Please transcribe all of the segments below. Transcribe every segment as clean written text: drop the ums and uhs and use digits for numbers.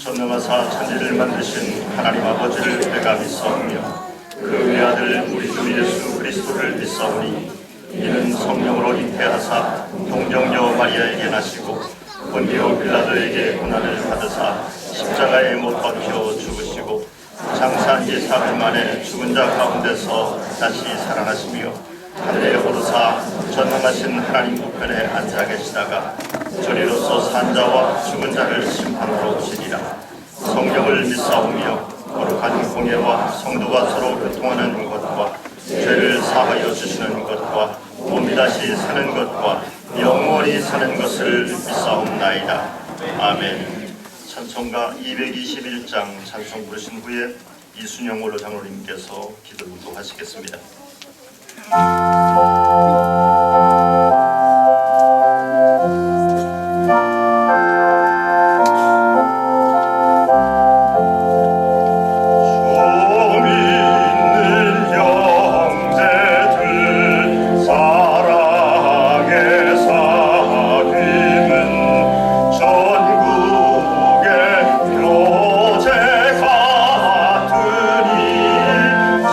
전능하사 천지를 만드신 하나님 아버지를 내가 믿사오며 그 외아들 우리 주 예수 그리스도를 믿사오니 이는 성령으로 잉태하사 동정녀 마리아에게 나시고 본디오 빌라도에게 고난을 받으사 십자가에 못 박혀 죽으시고 장사한 지 사흘 만에 죽은 자 가운데서 다시 살아나시며 하늘에 오르사 전능하신 하나님 우편에 앉아 계시다가 저리로서 산 자와 죽은 자를 심판하러 오시리라. 성령을 믿사오며 거룩한 공예와 성도가 서로 교통하는 것과 죄를 사하여 주시는 것과 몸이 다시 사는 것과 영원히 사는 것을 믿사옵나이다. 아멘. 찬송가 221장 찬송 부르신 후에 이순영 원로 장로님께서 기도 인도하시겠습니다.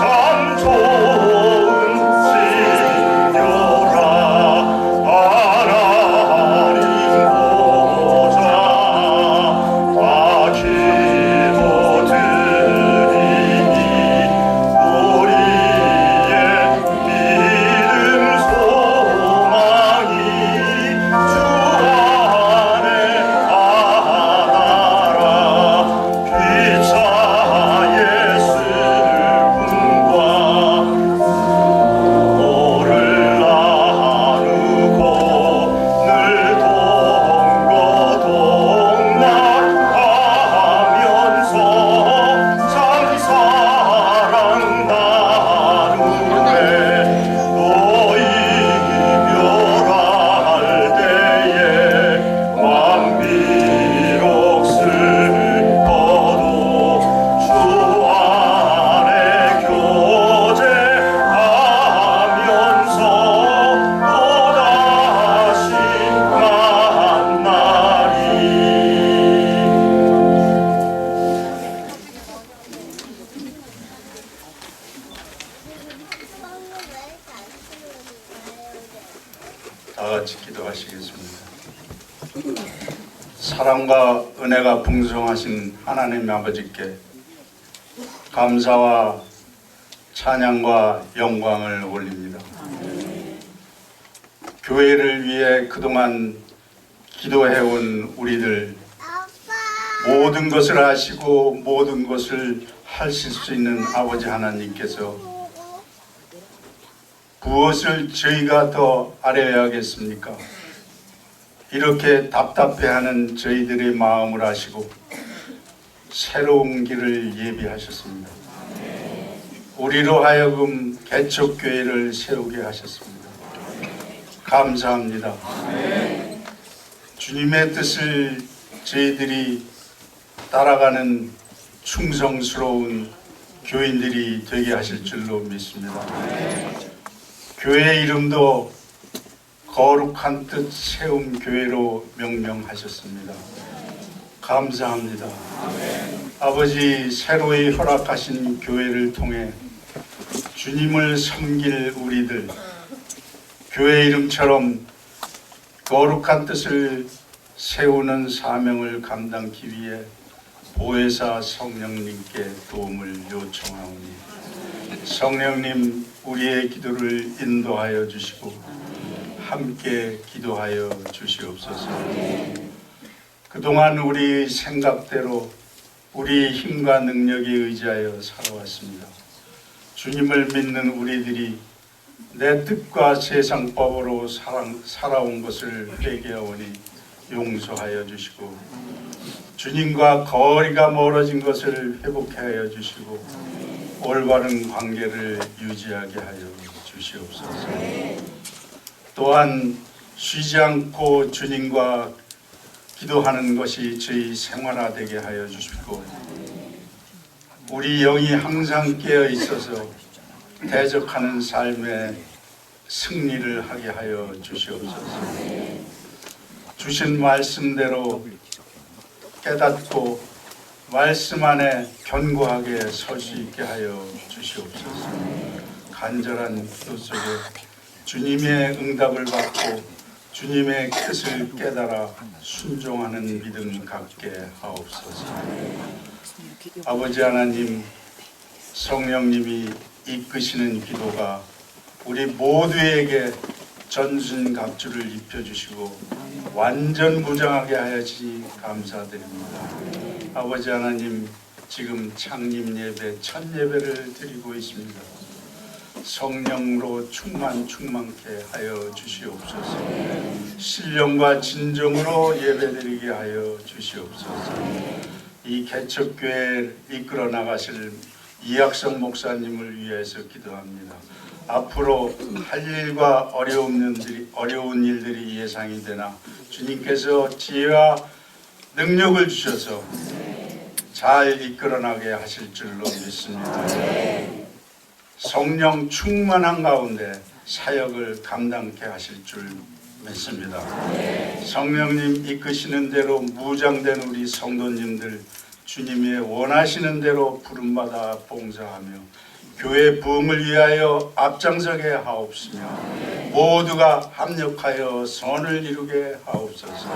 참 좋은 다 같이 기도하시겠습니다. 사랑과 은혜가 풍성하신 하나님 아버지께 감사와 찬양과 영광을 올립니다. 교회를 위해 그동안 기도해온 우리들, 모든 것을 아시고 모든 것을 하실 수 있는 아버지 하나님께서 무엇을 저희가 더 아뢰야겠습니까? 이렇게 답답해하는 저희들의 마음을 아시고 새로운 길을 예비하셨습니다. 우리로 하여금 개척교회를 세우게 하셨습니다. 감사합니다. 주님의 뜻을 저희들이 따라가는 충성스러운 교인들이 되게 하실 줄로 믿습니다. 교회 이름도 거룩한 뜻 세움 교회로 명명하셨습니다. 감사합니다. 아버지, 새로이 허락하신 교회를 통해 주님을 섬길 우리들, 교회 이름처럼 거룩한 뜻을 세우는 사명을 감당하기 위해 보혜사 성령님께 도움을 요청하오니 성령님, 우리의 기도를 인도하여 주시고 함께 기도하여 주시옵소서. 그동안 우리 생각대로 우리 힘과 능력에 의지하여 살아왔습니다. 주님을 믿는 우리들이 내 뜻과 세상법으로 살아온 것을 회개하오니 용서하여 주시고 주님과 거리가 멀어진 것을 회복하여 주시고 올바른 관계를 유지하게 하여 주시옵소서. 또한 쉬지 않고 주님과 기도하는 것이 저희 생활화되게 하여 주시고 우리 영이 항상 깨어 있어서 대적하는 삶의 승리를 하게 하여 주시옵소서. 주신 말씀대로 깨닫고 말씀 안에 견고하게 설 수 있게 하여 주시옵소서. 간절한 기도 속에 주님의 응답을 받고 주님의 뜻을 깨달아 순종하는 믿음 갖게 하옵소서. 아버지 하나님, 성령님이 이끄시는 기도가 우리 모두에게 전순갑주를 입혀주시고 완전 무장하게 하여지 감사드립니다. 아버지 하나님, 지금 창립 예배 첫 예배를 드리고 있습니다. 성령으로 충만케 하여 주시옵소서. 신령과 진정으로 예배드리게 하여 주시옵소서. 이 개척교회를 이끌어 나가실 이학성 목사님을 위해서 기도합니다. 앞으로 할 일과 어려운 일들이 예상이 되나 주님께서 지혜와 능력을 주셔서 잘 이끌어나게 하실 줄로 믿습니다. 성령 충만한 가운데 사역을 감당케 하실 줄 믿습니다. 성령님 이끄시는 대로 무장된 우리 성도님들 주님의 원하시는 대로 부름받아 봉사하며 교회 부흥을 위하여 앞장서게 하옵시며 모두가 합력하여 선을 이루게 하옵소서.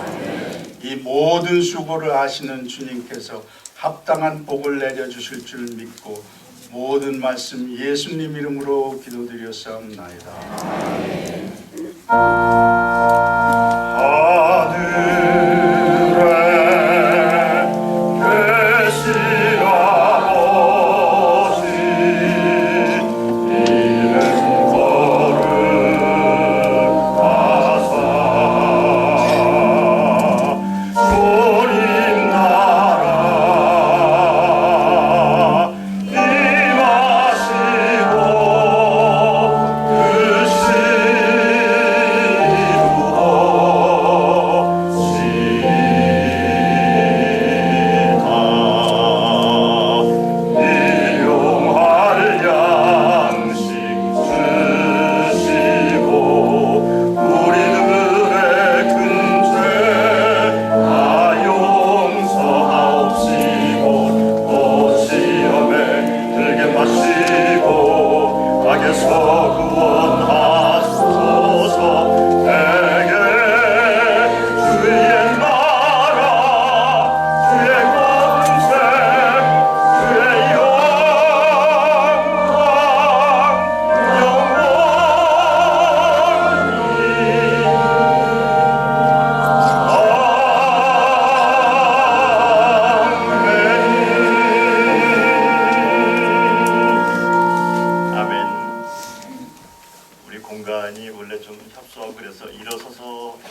이 모든 수고를 아시는 주님께서 합당한 복을 내려주실 줄 믿고 모든 말씀 예수님 이름으로 기도드렸사옵나이다.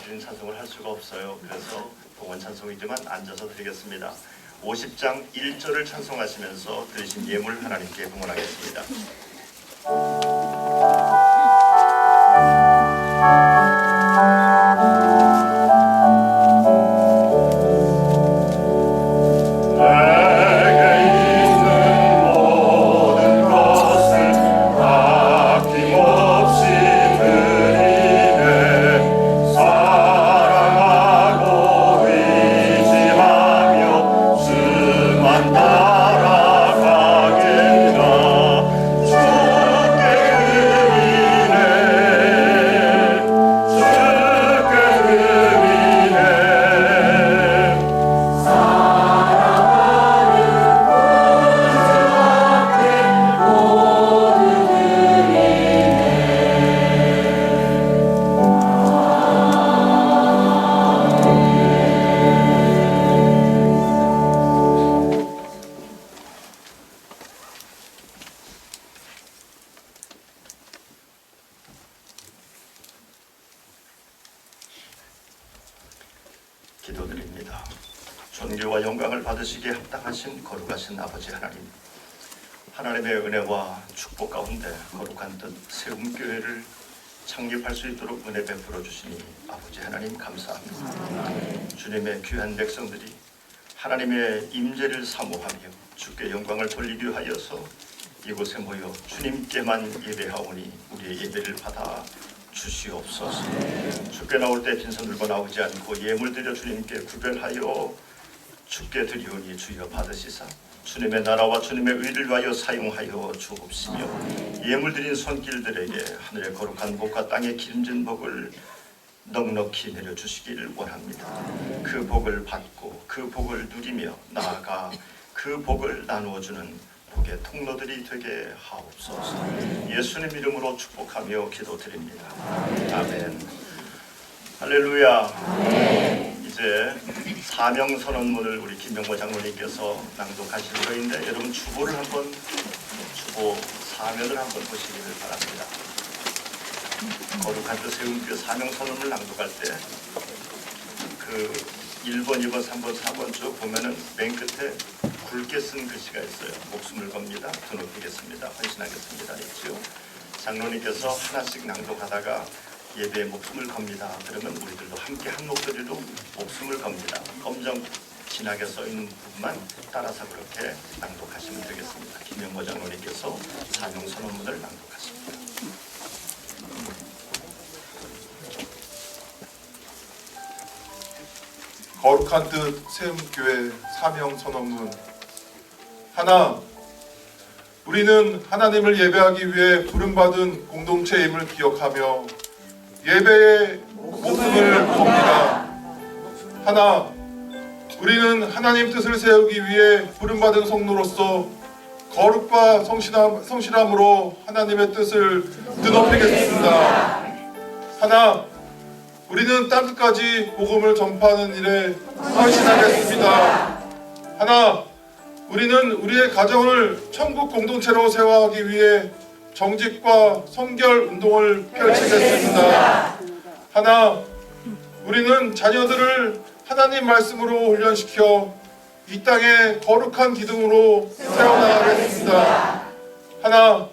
드린 찬송을 할 수가 없어요. 그래서 동원 찬송이지만 앉아서 드리겠습니다. 50장 1절을 찬송하시면서 드리신 예물 하나님께 봉헌하겠습니다. 기도드립니다. 존귀와 영광을 받으시기에 합당하신 거룩하신 아버지 하나님, 하나님의 은혜와 축복 가운데 거룩한 뜻 세움교회를 창립할 수 있도록 은혜 베풀어 주시니 아버지 하나님 감사합니다. 주님의 귀한 백성들이 하나님의 임재를 사모하며 주께 영광을 돌리기 위하여서 이곳에 모여 주님께만 예배하오니 우리의 예배를 받아 주시옵소서. 주께 나올 때 빈손 들고 나오지 않고 예물 드려 주님께 구별하여 주께 드리오니 주여 받으시사 주님의 나라와 주님의 의를 위하여 사용하여 주옵시며 예물 드린 손길들에게 하늘의 거룩한 복과 땅의 기름진 복을 넉넉히 내려주시기를 원합니다. 그 복을 받고 그 복을 누리며 나아가 그 복을 나누어주는 복의 통로들이 되게 하옵소서. 예수님 이름으로 축복하며 기도드립니다. 아멘. 할렐루야. 이제 사명선언문을 우리 김명모 장로님께서 낭독하실 터인데 여러분 주보 사면을 한번 보시기를 바랍니다. 거룩한 뜻 세움교회 사명선언을 낭독할 때 그 1번, 2번, 3번, 4번 쭉 보면은 맨 끝에 굵게 쓴 글씨가 있어요. 목숨을 겁니다. 드높이겠습니다. 헌신하겠습니다. 있죠. 장로님께서 하나씩 낭독하다가 예배에 목숨을 겁니다. 그러면 우리들도 함께 한 목소리로 목숨을 겁니다. 검정 진하게 써 있는 부분만 따라서 그렇게 낭독하시면 되겠습니다. 김영모 장로님께서 사명선언문을 낭독하십니다. 거룩한 뜻 세움교회 사명선언문. 하나, 우리는 하나님을 예배하기 위해 부름받은 공동체임을 기억하며 예배에 목숨을 겁니다. 하나, 우리는 하나님 뜻을 세우기 위해 부름받은 성도로서 거룩과 성실함으로 하나님의 뜻을 드높이겠습니다. 하나, 우리는 땅끝까지 복음을 전파하는 일에 헌신하겠습니다. 하나, 우리는 우리의 가정을 천국 공동체로 세워가기 위해 정직과 성결 운동을 펼치겠습니다. 하나, 우리는 자녀들을 하나님 말씀으로 훈련시켜 이 땅에 거룩한 기둥으로 세워나가겠습니다. 하나,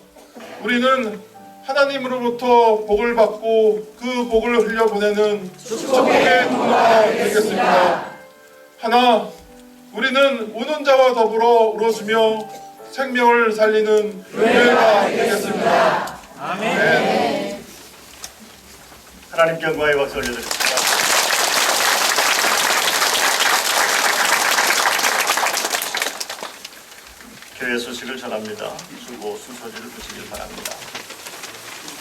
우리는 하나님으로부터 복을 받고 그 복을 흘려보내는 축복의 통로가 되겠습니다. 하나, 우리는 우는 자와 더불어 울어주며 생명을 살리는 교회가 되겠습니다. 아멘. 하나님께 영광의 박수 올려드립니다. 교회 소식을 전합니다. 주보 순서지를 보시길 바랍니다.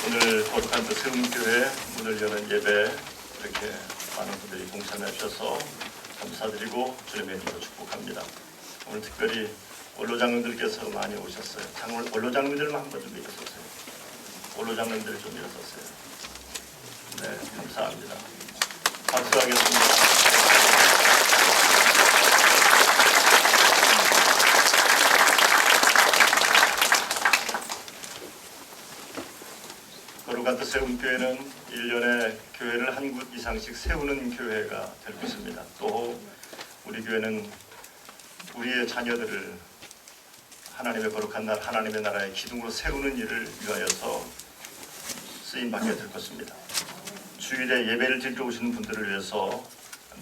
오늘 거룩한 뜻 세움교회 문을 여는 예배 이렇게 많은 분들이 동참해 주셔서 감사드리고 주님의 이름으로 축복합니다. 오늘 특별히 원로장님들께서 많이 오셨어요. 원로장님들만 한번 좀 일어서세요. 원로장님들 좀 일어서세요. 네, 감사합니다. 박수하겠습니다. 거룩한 뜻 세움교회는 1년에 교회를 한 곳 이상씩 세우는 교회가 될 것입니다. 또 우리 교회는 우리의 자녀들을 하나님의 거룩한 날 하나님의 나라의 기둥으로 세우는 일을 위하여서 쓰임받게 될 것입니다. 주일에 예배를 드리러 오시는 분들을 위해서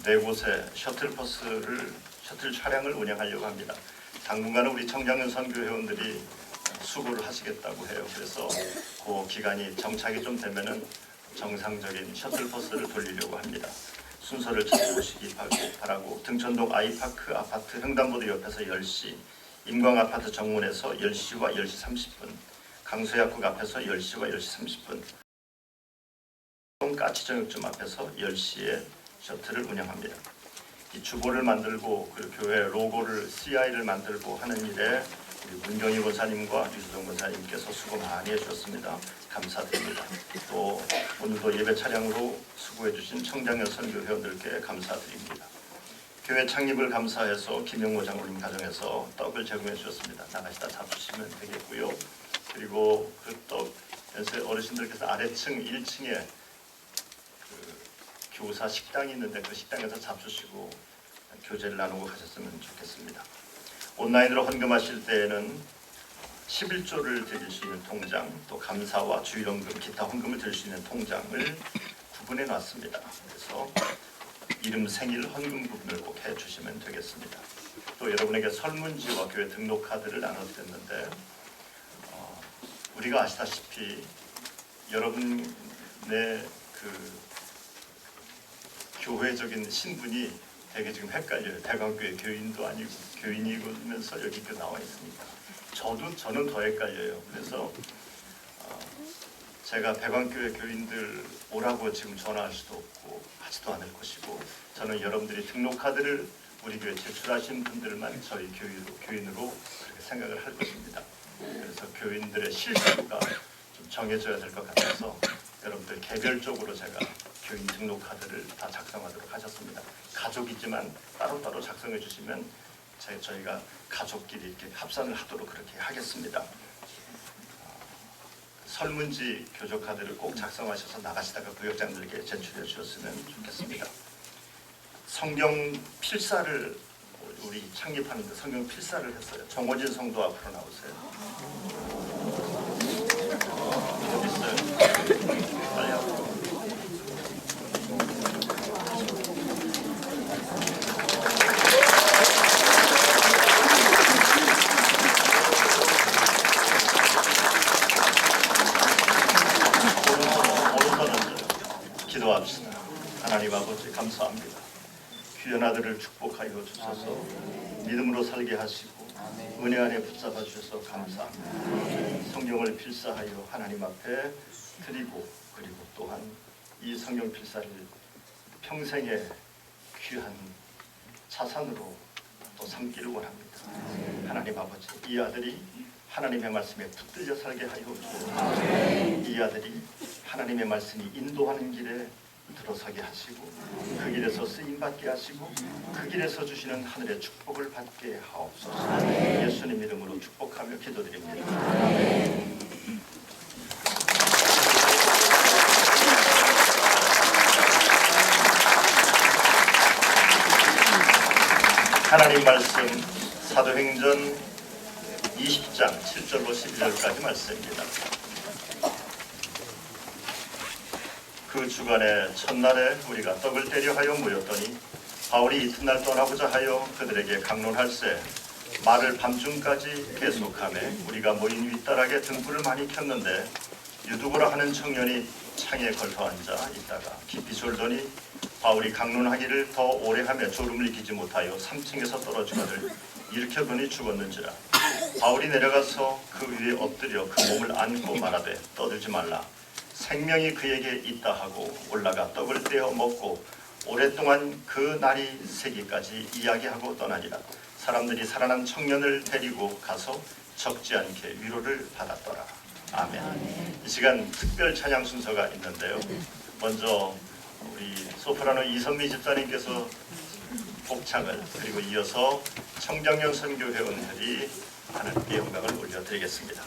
4곳에 셔틀 차량을 운영하려고 합니다. 당분간은 우리 청장년 선교 회원들이 수고를 하시겠다고 해요. 그래서 그 기간이 정착이 좀 되면은 정상적인 셔틀버스를 돌리려고 합니다. 순서를 찾아보시기 바라고 등촌동 아이파크 아파트 횡단보도 옆에서 10시, 임광아파트 정문에서 10시와 10시 30분, 강서약국 앞에서 10시와 10시 30분, 까치정육점 앞에서 10시에 셔틀을 운영합니다. 이 주보를 만들고 그 교회 로고를 CI를 만들고 하는 일에 우리 문경희 권사님과 유수정 권사님께서 수고 많이 해주셨습니다. 감사드립니다. 또 오늘도 예배 차량으로 수고해 주신 청장년 선교 회원들께 감사드립니다. 교회 창립을 감사해서 김영모 장로님 가정에서 떡을 제공해 주셨습니다. 나가시다 잡수시면 되겠고요. 그리고 그 떡 어르신들께서 아래층 1층에 교사 식당이 있는데 그 식당에서 잡수시고 교제를 나누고 가셨으면 좋겠습니다. 온라인으로 헌금하실 때에는 11조를 드릴 수 있는 통장, 또 감사와 주일헌금, 기타 헌금을 드릴 수 있는 통장을 구분해 놨습니다. 그래서 이름, 생일, 헌금 구분을 꼭 해주시면 되겠습니다. 또 여러분에게 설문지와 교회 등록 카드를 나눠드렸는데 우리가 아시다시피 여러분의 그 교회적인 신분이 되게 지금 헷갈려요. 대광교회 교인도 아니고 교인이면서 여기 또 나와 있으니까 저는 더 헷갈려요. 그래서 제가 대광교회 교인들 오라고 지금 전화할 수도 없고 하지도 않을 것이고 저는 여러분들이 등록카드를 우리 교회 제출하신 분들만 저희 교인으로 그렇게 생각을 할 것입니다. 그래서 교인들의 실수가 좀 정해져야 될 것 같아서 여러분들 개별적으로 제가 교인 등록카드를 다 작성하도록 하셨습니다. 가족이지만 따로따로 작성해 주시면 저희가 가족끼리 이렇게 합산을 하도록 그렇게 하겠습니다. 설문지 교조카드를 꼭 작성하셔서 나가시다가 구역장들에게 제출해 주셨으면 좋겠습니다. 성경 필사를 우리 창립하는데 성경 필사를 했어요. 정호진 성도 앞으로 나오세요. 어디 있어요? 빨리 하고. 기도합시다. 하나님 아버지 감사합니다. 귀한 아들을 축복하여 주셔서 믿음으로 살게 하시고 은혜 안에 붙잡아 주셔서 감사합니다. 성경을 필사하여 하나님 앞에 드리고 그리고 또한 이 성경 필사를 평생의 귀한 자산으로 또 삼기를 원합니다. 하나님 아버지 이 아들이 하나님의 말씀에 붙들려 살게 하여 주옵소서. 이 아들이 하나님의 말씀이 인도하는 길에 들어서게 하시고 그 길에서 쓰임받게 하시고 그 길에서 주시는 하늘의 축복을 받게 하옵소서. 예수님 이름으로 축복하며 기도드립니다. 하나님 말씀 사도행전 20장 7절로 11절까지 말씀입니다. 그 주간에 첫날에 우리가 떡을 떼려 하여 모였더니 바울이 이튿날 떠나고자 하여 그들에게 강론할세 말을 밤중까지 계속하며 우리가 모인 윗다락에 등불을 많이 켰는데 유두고라 하는 청년이 창에 걸터 앉아 있다가 깊이 졸더니 바울이 강론하기를 더 오래 하며 졸음을 이기지 못하여 3층에서 떨어지거늘 일으켜보니 죽었는지라. 바울이 내려가서 그 위에 엎드려 그 몸을 안고 말하되 떠들지 말라. 생명이 그에게 있다 하고 올라가 떡을 떼어 먹고 오랫동안 그 날이 새기까지 이야기하고 떠나니라. 사람들이 살아난 청년을 데리고 가서 적지 않게 위로를 받았더라. 아멘. 이 시간 특별 찬양 순서가 있는데요. 먼저 우리 소프라노 이선미 집사님께서 복창을 그리고 이어서 청장년 선교 회원들이 하나님께 영광을 올려드리겠습니다.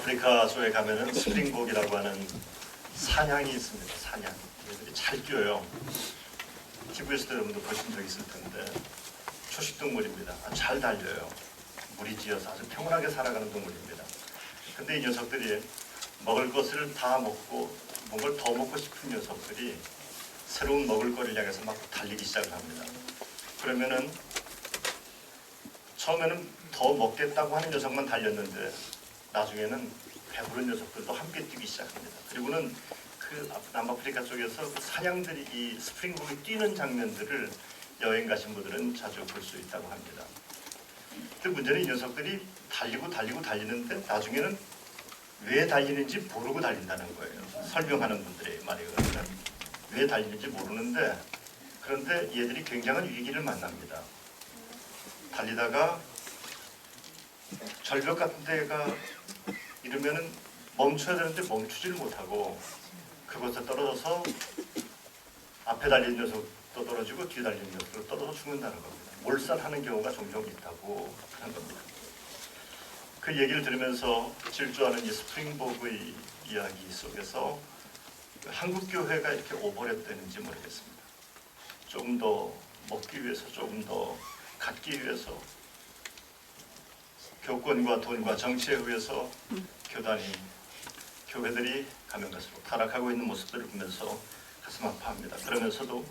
남아프리카소에 가면은 스프링복이라고 하는 사냥이 있습니다. 사냥. 얘들이 잘 뛰어요. TV에서도 여러분도 보신 적 있을 텐데 초식 동물입니다. 잘 달려요. 무리지어서 아주 평온하게 살아가는 동물입니다. 근데 이 녀석들이 먹을 것을 다 먹고 뭔가를 더 먹고 싶은 녀석들이 새로운 먹을거리를 향해서 막 달리기 시작을 합니다. 그러면은 처음에는 더 먹겠다고 하는 녀석만 달렸는데 나중에는 배부른 녀석들도 함께 뛰기 시작합니다. 그리고는 그 남아프리카 쪽에서 그 사냥들이 이 스프링복이 뛰는 장면들을 여행 가신 분들은 자주 볼 수 있다고 합니다. 근데 문제는 이 녀석들이 달리는데 나중에는 왜 달리는지 모르고 달린다는 거예요. 설명하는 분들의 말이거든요. 왜 달리는지 모르는데 그런데 얘들이 굉장한 위기를 만납니다. 달리다가 절벽 같은 데가 이러면은 멈춰야 되는데 멈추지를 못하고 그곳에 떨어져서 앞에 달린 녀석도 떨어지고 뒤에 달린 녀석도 떨어져 죽는다는 겁니다. 몰살하는 경우가 종종 있다고 하는 겁니다. 그 얘기를 들으면서 질주하는 이 스프링복의 이야기 속에서 한국 교회가 이렇게 오버랩되는지 모르겠습니다. 조금 더 먹기 위해서, 조금 더 갖기 위해서, 교권과 돈과 정치에 의해서 교회들이 가면 갈수록 타락하고 있는 모습들을 보면서 가슴 아파합니다. 그러면서도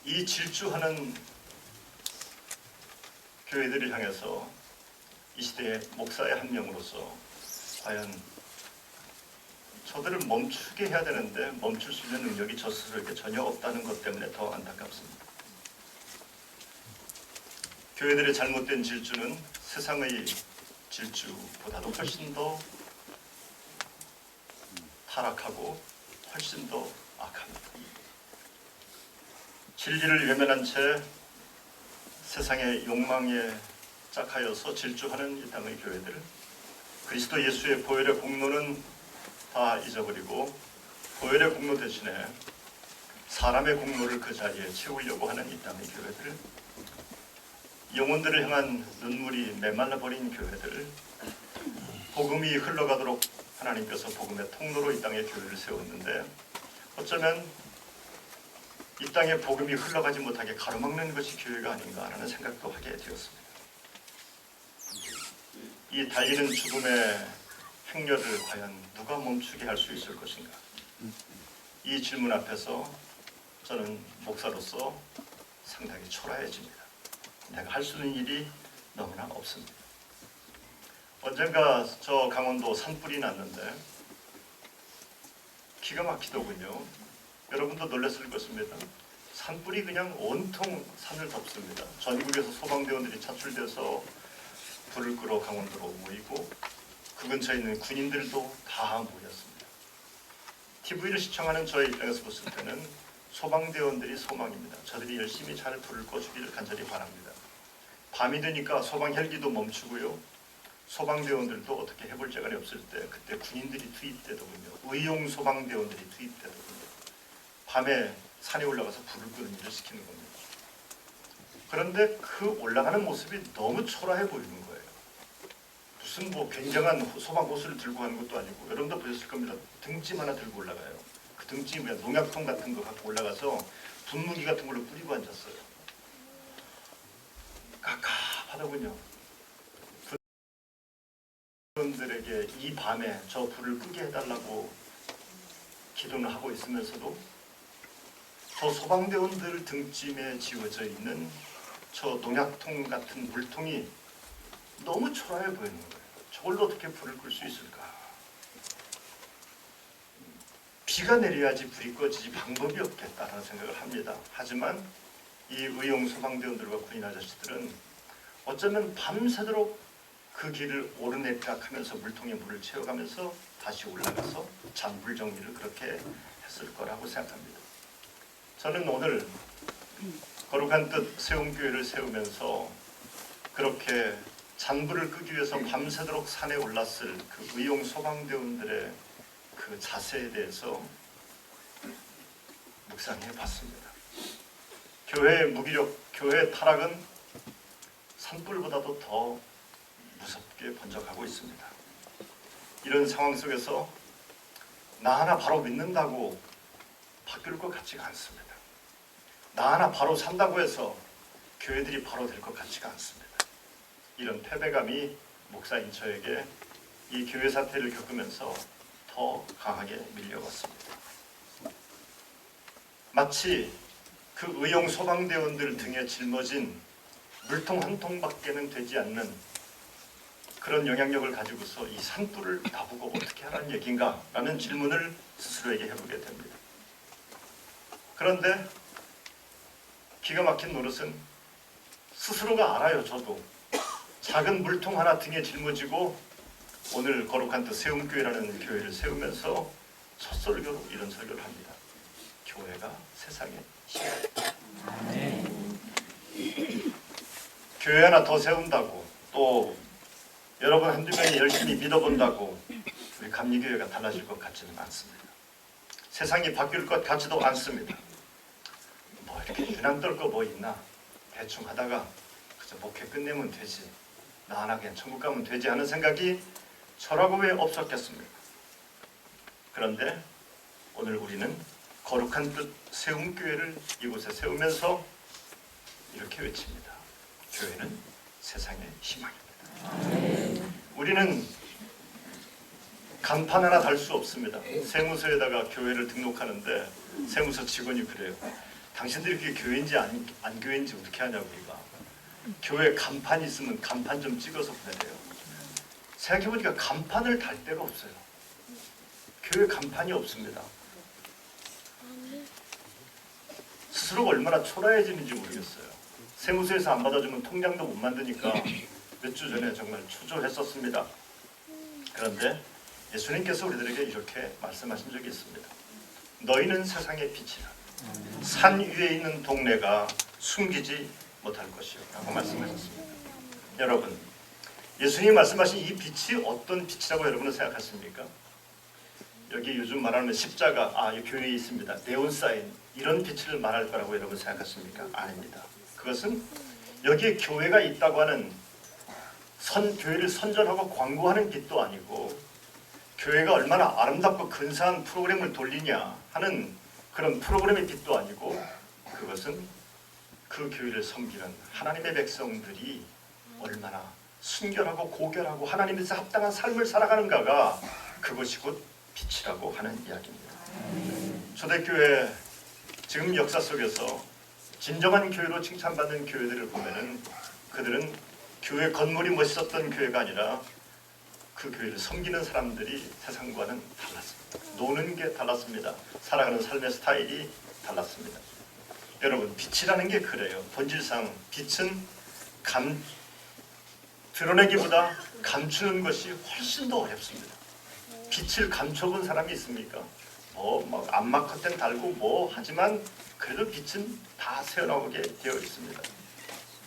이 질주하는 교회들을 향해서 이 시대의 목사의 한 명으로서 과연 저들을 멈추게 해야 되는데 멈출 수 있는 능력이 저 스스로에게 전혀 없다는 것 때문에 더 안타깝습니다. 교회들의 잘못된 질주는 세상의 질주보다도 훨씬 더 타락하고 훨씬 더 악합니다. 진리를 외면한 채 세상의 욕망에 짝하여서 질주하는 이 땅의 교회들, 그리스도 예수의 보혈의 공로는 다 잊어버리고 보혈의 공로 대신에 사람의 공로를 그 자리에 채우려고 하는 이 땅의 교회들, 영혼들을 향한 눈물이 메말라버린 교회들, 복음이 흘러가도록 하나님께서 복음의 통로로 이 땅에 교회를 세웠는데 어쩌면 이 땅에 복음이 흘러가지 못하게 가로막는 것이 교회가 아닌가라는 생각도 하게 되었습니다. 이 달리는 죽음의 행렬을 과연 누가 멈추게 할 수 있을 것인가? 이 질문 앞에서 저는 목사로서 상당히 초라해집니다. 내가 할 수 있는 일이 너무나 없습니다. 언젠가 저 강원도 산불이 났는데 기가 막히더군요. 여러분도 놀랐을 것입니다. 산불이 그냥 온통 산을 덮습니다. 전국에서 소방대원들이 차출돼서 불을 끄러 강원도로 모이고 그 근처에 있는 군인들도 다 모였습니다. TV를 시청하는 저의 입장에서 봤을 때는 소방대원들이 소망입니다. 저들이 열심히 잘 불을 꺼주기를 간절히 바랍니다. 밤이 되니까 소방 헬기도 멈추고요. 소방대원들도 어떻게 해볼 재간이 없을 때 그때 군인들이 투입되더군요. 의용 소방대원들이 투입되더군요. 밤에 산에 올라가서 불을 끄는 일을 시키는 겁니다. 그런데 그 올라가는 모습이 너무 초라해 보이는 거예요. 무슨 뭐 굉장한 소방 호스를 들고 가는 것도 아니고 여러분도 보셨을 겁니다. 등짐 하나 들고 올라가요. 그 등짐이 농약통 같은 거 갖고 올라가서 분무기 같은 걸로 뿌리고 앉았어요. 깝깝하더군요. 그분들에게 이 밤에 저 불을 끄게 해달라고 기도는 하고 있으면서도 저 소방대원들 등짐에 지워져 있는 저 농약통 같은 물통이 너무 초라해 보이는 거예요. 저걸로 어떻게 불을 끌 수 있을까? 비가 내려야지 불이 꺼지지 방법이 없겠다라는 생각을 합니다. 하지만 이 의용 소방대원들과 군인 아저씨들은 어쩌면 밤새도록 그 길을 오르내리락하면서 물통에 물을 채워가면서 다시 올라가서 잔불 정리를 그렇게 했을 거라고 생각합니다. 저는 오늘 거룩한 뜻 세움교회를 세우면서 그렇게 잔불을 끄기 위해서 밤새도록 산에 올랐을 그 의용 소방대원들의 그 자세에 대해서 묵상해 봤습니다. 교회의 무기력, 교회의 타락은 산불보다도 더 무섭게 번져가고 있습니다. 이런 상황 속에서 나 하나 바로 믿는다고 바뀔 것 같지가 않습니다. 나 하나 바로 산다고 해서 교회들이 바로 될 것 같지가 않습니다. 이런 패배감이 목사인 저에게 이 교회 사태를 겪으면서 더 강하게 밀려왔습니다. 마치 그 의용 소방대원들 등에 짊어진 물통 한 통밖에는 되지 않는 그런 영향력을 가지고서 이 산불을 나보고 어떻게 하라는 얘기인가? 라는 질문을 스스로에게 해보게 됩니다. 그런데 기가 막힌 노릇은 스스로가 알아요. 저도 작은 물통 하나 등에 짊어지고 오늘 거룩한 뜻 세움교회라는 교회를 세우면서 첫 설교로 이런 설교를 합니다. 교회가 세상에 힘이다. 교회 하나 더 세운다고 또 여러분 한두 명이 열심히 믿어본다고 우리 감리교회가 달라질 것 같지는 않습니다. 세상이 바뀔 것 같지도 않습니다. 뭐 이렇게 유난 떨 거 뭐 있나? 대충 하다가 그저 목회 끝내면 되지. 나 하나 그냥 천국 가면 되지 하는 생각이 저라고 왜 없었겠습니까? 그런데 오늘 우리는 거룩한 뜻 세움교회를 이곳에 세우면서 이렇게 외칩니다. 교회는 세상의 희망입니다. 우리는 간판 하나 달 수 없습니다. 세무서에다가 교회를 등록하는데 세무서 직원이 그래요. 당신들이 그게 교회인지 안 교회인지 어떻게 하냐고 우리가. 교회 간판이 있으면 간판 좀 찍어서 보내래요. 생각해보니까 간판을 달 데가 없어요. 교회 간판이 없습니다. 스스로가 얼마나 초라해지는지 모르겠어요. 세무서에서 안 받아주면 통장도 못 만드니까 몇 주 전에 정말 초조했었습니다. 그런데 예수님께서 우리들에게 이렇게 말씀하신 적이 있습니다. 너희는 세상의 빛이라. 산 위에 있는 동네가 숨기지 못할 것이요 라고 말씀하셨습니다. 여러분, 예수님이 말씀하신 이 빛이 어떤 빛이라고 여러분은 생각하십니까? 여기 요즘 말하는 십자가, 이 교회에 있습니다. 네온사인, 이런 빛을 말할 거라고 여러분 생각하십니까? 아닙니다. 그것은 여기에 교회가 있다고 하는 교회를 선전하고 광고하는 빛도 아니고 교회가 얼마나 아름답고 근사한 프로그램을 돌리냐 하는 그런 프로그램의 빛도 아니고 그것은 그 교회를 섬기는 하나님의 백성들이 얼마나 순결하고 고결하고 하나님께서 합당한 삶을 살아가는가가 그것이 곧 빛이라고 하는 이야기입니다. 초대교회 지금 역사 속에서 진정한 교회로 칭찬받는 교회들을 보면은 그들은 교회 건물이 멋있었던 교회가 아니라 그 교회를 섬기는 사람들이 세상과는 달랐습니다. 노는 게 달랐습니다. 살아가는 삶의 스타일이 달랐습니다. 여러분, 빛이라는 게 그래요. 본질상 빛은 드러내기보다 감추는 것이 훨씬 더 어렵습니다. 빛을 감춰본 사람이 있습니까? 막 암막 커튼 달고 하지만 그래도 빛은 다 새어나오게 되어 있습니다.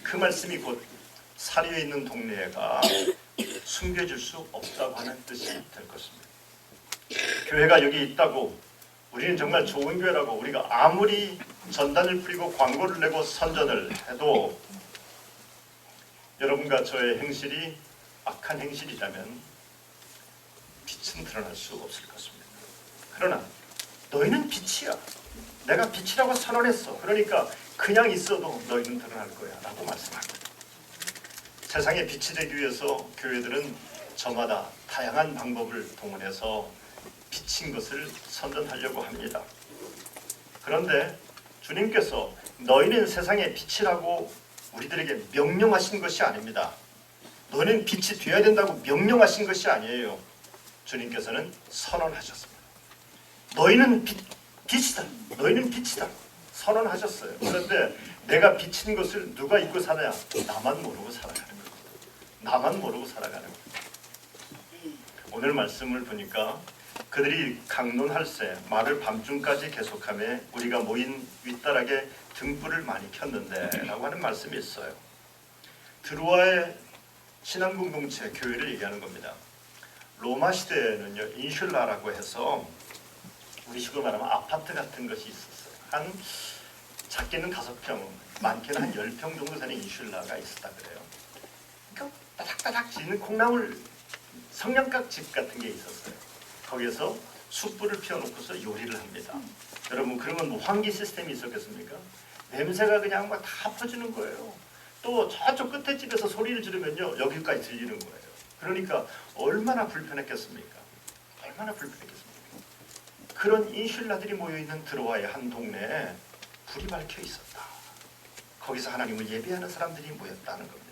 그 말씀이 곧 산 위에 있는 동네가 숨겨질 수 없다고 하는 뜻이 될 것입니다. 교회가 여기 있다고 우리는 정말 좋은 교회라고 우리가 아무리 전단을 뿌리고 광고를 내고 선전을 해도 여러분과 저의 행실이 악한 행실이라면 빛은 드러날 수 없을 것입니다. 그러나 너희는 빛이야. 내가 빛이라고 선언했어. 그러니까 그냥 있어도 너희는 드러날 거야 라고 말씀합니다. 세상에 빛이 되기 위해서 교회들은 저마다 다양한 방법을 동원해서 빛인 것을 선전하려고 합니다. 그런데 주님께서 너희는 세상의 빛이라고 우리들에게 명령하신 것이 아닙니다. 너희는 빛이 되어야 된다고 명령하신 것이 아니에요. 주님께서는 선언하셨습니다. 너희는 빛이다. 너희는 빛이다. 선언하셨어요. 그런데 내가 빛인 것을 누가 잊고 사냐? 나만 모르고 살아가는 거예요. 나만 모르고 살아가는 거예요. 오늘 말씀을 보니까 그들이 강론할세 말을 밤중까지 계속하며 우리가 모인 윗다락에 등불을 많이 켰는데 라고 하는 말씀이 있어요. 드로아의 신앙공동체 교회를 얘기하는 겁니다. 로마 시대에는요 인슐라라고 해서 우리식으로 말하면 아파트 같은 것이 있었어요. 한 작게는 5평, 많게는 한 10평 정도 되는 인슐라가 있었다 그래요. 그러니까 따닥따닥 지는 콩나물 성냥갑 집 같은 게 있었어요. 거기에서 숯불을 피워놓고서 요리를 합니다. 여러분 그러면 뭐 환기 시스템이 있었겠습니까? 냄새가 그냥 막 다 퍼지는 거예요. 또 저쪽 끝에 집에서 소리를 지르면요 여기까지 들리는 거예요. 그러니까 얼마나 불편했겠습니까? 얼마나 불편했겠습니까? 그런 인슐라들이 모여있는 드로아의 한 동네에 불이 밝혀 있었다. 거기서 하나님을 예배하는 사람들이 모였다는 겁니다.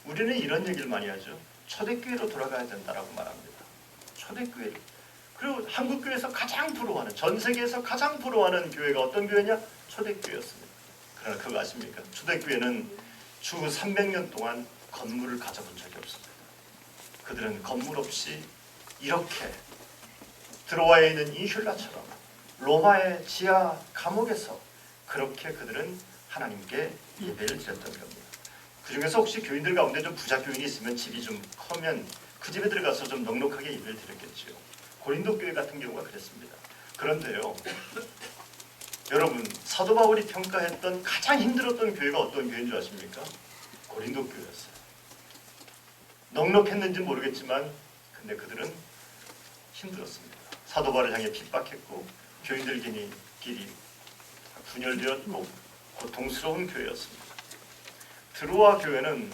우리는 이런 얘기를 많이 하죠. 초대교회로 돌아가야 된다라고 말합니다. 초대교회를. 그리고 한국교회에서 가장 부러워하는, 전 세계에서 가장 부러워하는 교회가 어떤 교회냐? 초대교회였습니다. 그러나 그거 아십니까? 초대교회는 주 300년 동안 건물을 가져본 적이 없습니다. 그들은 건물 없이 이렇게 드로아에 있는 인슐라처럼 로마의 지하 감옥에서 그렇게 그들은 하나님께 예배를 드렸던 겁니다. 그 중에서 혹시 교인들 가운데 좀 부자 교인이 있으면 집이 좀 커면 그 집에 들어가서 좀 넉넉하게 예배를 드렸겠지요. 고린도 교회 같은 경우가 그랬습니다. 그런데요, 여러분 사도 바울이 평가했던 가장 힘들었던 교회가 어떤 교회인 줄 아십니까? 고린도 교회였어요. 넉넉했는지 모르겠지만 근데 그들은 힘들었습니다. 사도 바울을 향해 핍박했고 교인들끼리 분열되었고 고통스러운 교회였습니다. 드로아 교회는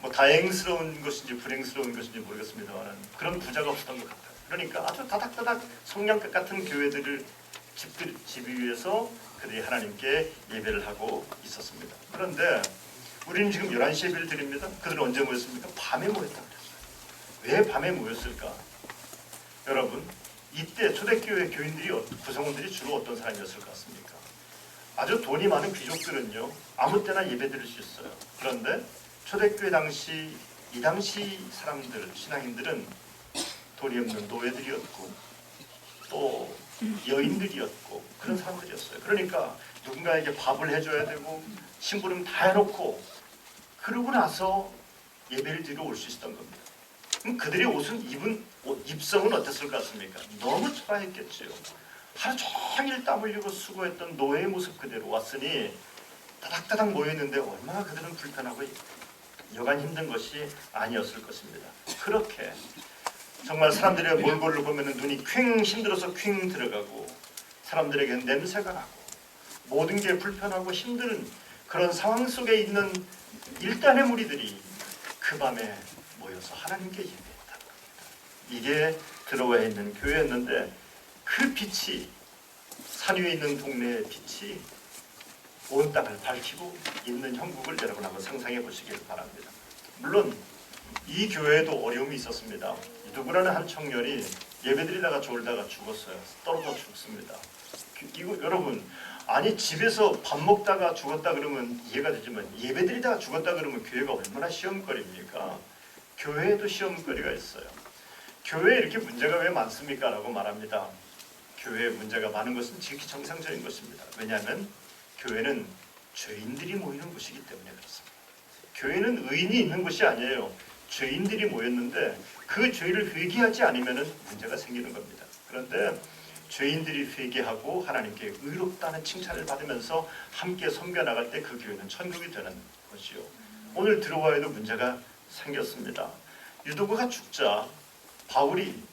뭐 다행스러운 것인지 불행스러운 것인지 모르겠습니다만 그런 부자가 없었던 것 같아요. 그러니까 아주 다닥다닥 성냥갑 같은 교회들을 집 위에서 그들이 하나님께 예배를 하고 있었습니다. 그런데 우리는 지금 11시 예배를 드립니다. 그들은 언제 모였습니까? 밤에 모였다고 그랬어요. 왜 밤에 모였을까? 여러분 이때 초대교회 교인들이 구성원들이 주로 어떤 사람이었을 것 같습니까? 아주 돈이 많은 귀족들은요 아무 때나 예배드릴 수 있어요. 그런데 초대교회 당시 이 당시 사람들 신앙인들은 돈이 없는 노예들이었고 또 여인들이었고 그런 사람들이었어요. 그러니까 누군가에게 밥을 해줘야 되고 심부름 다 해놓고 그러고 나서 예배를 드리러 올 수 있었던 겁니다. 그럼 그들의 옷은 입성은 어땠을 것 같습니까? 너무 초라했겠지요. 하루 종일 땀 흘리고 수고했던 노예의 모습 그대로 왔으니 다닥다닥 모여있는데 얼마나 그들은 불편하고 여간 힘든 것이 아니었을 것입니다. 그렇게 정말 사람들의 몰골을 보면 눈이 퀭 힘들어서 퀭 들어가고 사람들에게는 냄새가 나고 모든 게 불편하고 힘든 그런 상황 속에 있는 일단의 무리들이 그 밤에 모여서 하나님께 예배했다는 겁니다. 이게 드로아에 있는 교회였는데 그 빛이 산 위에 있는 동네의 빛이 온 땅을 밝히고 있는 형국을 여러분 한번 상상해 보시길 바랍니다. 물론 이 교회에도 어려움이 있었습니다. 누구라는 한 청년이 예배드리다가 졸다가 죽었어요. 떨어져 죽습니다. 이거 여러분 아니 집에서 밥 먹다가 죽었다 그러면 이해가 되지만 예배드리다가 죽었다 그러면 교회가 얼마나 시험거리입니까? 교회에도 시험거리가 있어요. 교회에 이렇게 문제가 왜 많습니까? 라고 말합니다. 교회에 문제가 많은 것은 지극히 정상적인 것입니다. 왜냐하면 교회는 죄인들이 모이는 곳이기 때문에 그렇습니다. 교회는 의인이 있는 곳이 아니에요. 죄인들이 모였는데 그 죄를 회개하지 않으면 문제가 생기는 겁니다. 그런데 죄인들이 회개하고 하나님께 의롭다는 칭찬을 받으면서 함께 섬겨나갈 때 그 교회는 천국이 되는 것이요. 오늘 드로아에도 문제가 생겼습니다. 유두고가 죽자 바울이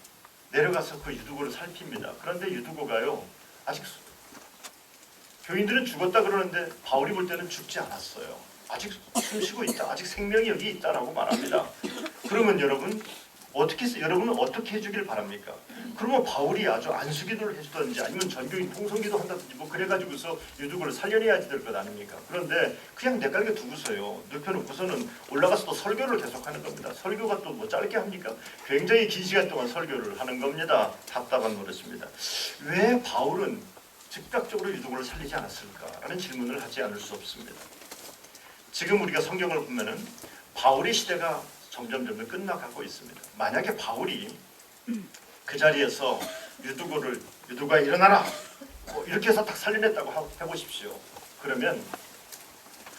내려가서 그 유두고를 살핍니다. 그런데 유두고가요 아직 교인들은 죽었다 그러는데 바울이 볼 때는 죽지 않았어요. 아직 숨쉬고 있다. 아직 생명이 여기 있다라고 말합니다. 그러면 여러분은 어떻게 해주길 바랍니까? 그러면 바울이 아주 안수기도를 해주든지 아니면 전교인 통성기도 한다든지 뭐 그래가지고서 유두고를 살려내야지 될 것 아닙니까? 그런데 그냥 내깔게 두고서요 눕혀놓고서는 올라가서 또 설교를 계속하는 겁니다. 설교가 또 뭐 짧게 합니까? 굉장히 긴 시간 동안 설교를 하는 겁니다. 답답한 노릇입니다. 왜 바울은 즉각적으로 유두고를 살리지 않았을까라는 질문을 하지 않을 수 없습니다. 지금 우리가 성경을 보면은 바울의 시대가 점점 끝나가고 있습니다. 만약에 바울이 그 자리에서 유두고가 일어나라 뭐 이렇게 해서 딱 살려냈다고 해보십시오. 그러면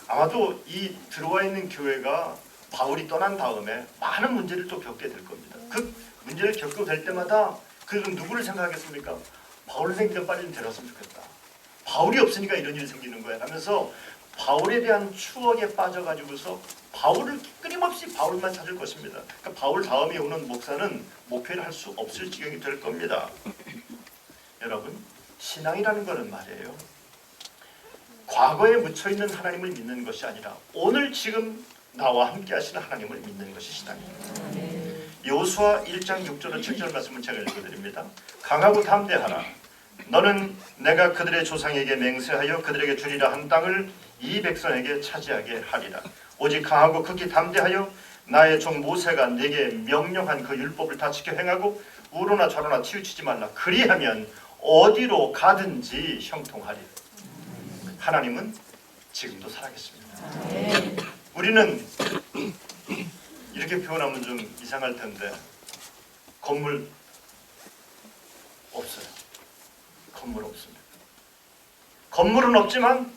아마도 이 들어와 있는 교회가 바울이 떠난 다음에 많은 문제를 또 겪게 될 겁니다. 그 문제를 겪게 될 때마다 그들은 누구를 생각하겠습니까? 바울 생기면 빨리 데려왔으면 좋겠다. 바울이 없으니까 이런 일이 생기는 거야 하면서 바울에 대한 추억에 빠져가지고서 바울을 끊임없이 바울만 찾을 것입니다. 그러니까 바울 다음에 오는 목사는 목회를 할 수 없을 지경이 될 겁니다. 여러분, 신앙이라는 것은 말이에요, 과거에 묻혀있는 하나님을 믿는 것이 아니라 오늘 지금 나와 함께 하시는 하나님을 믿는 것이 신앙입니다. 여호수아 1장 6절로 7절 말씀을 제가 읽어드립니다. 강하고 담대하라. 너는 내가 그들의 조상에게 맹세하여 그들에게 주리라 한 땅을 이 백성에게 차지하게 하리라. 오직 강하고 극히 담대하여 나의 종 모세가 내게 명령한 그 율법을 다 지켜 행하고 우로나 좌로나 치우치지 말라. 그리하면 어디로 가든지 형통하리라. 하나님은 지금도 살아계십니다. 우리는 이렇게 표현하면 좀 이상할 텐데 건물 없어요. 건물 없습니다. 건물은 없지만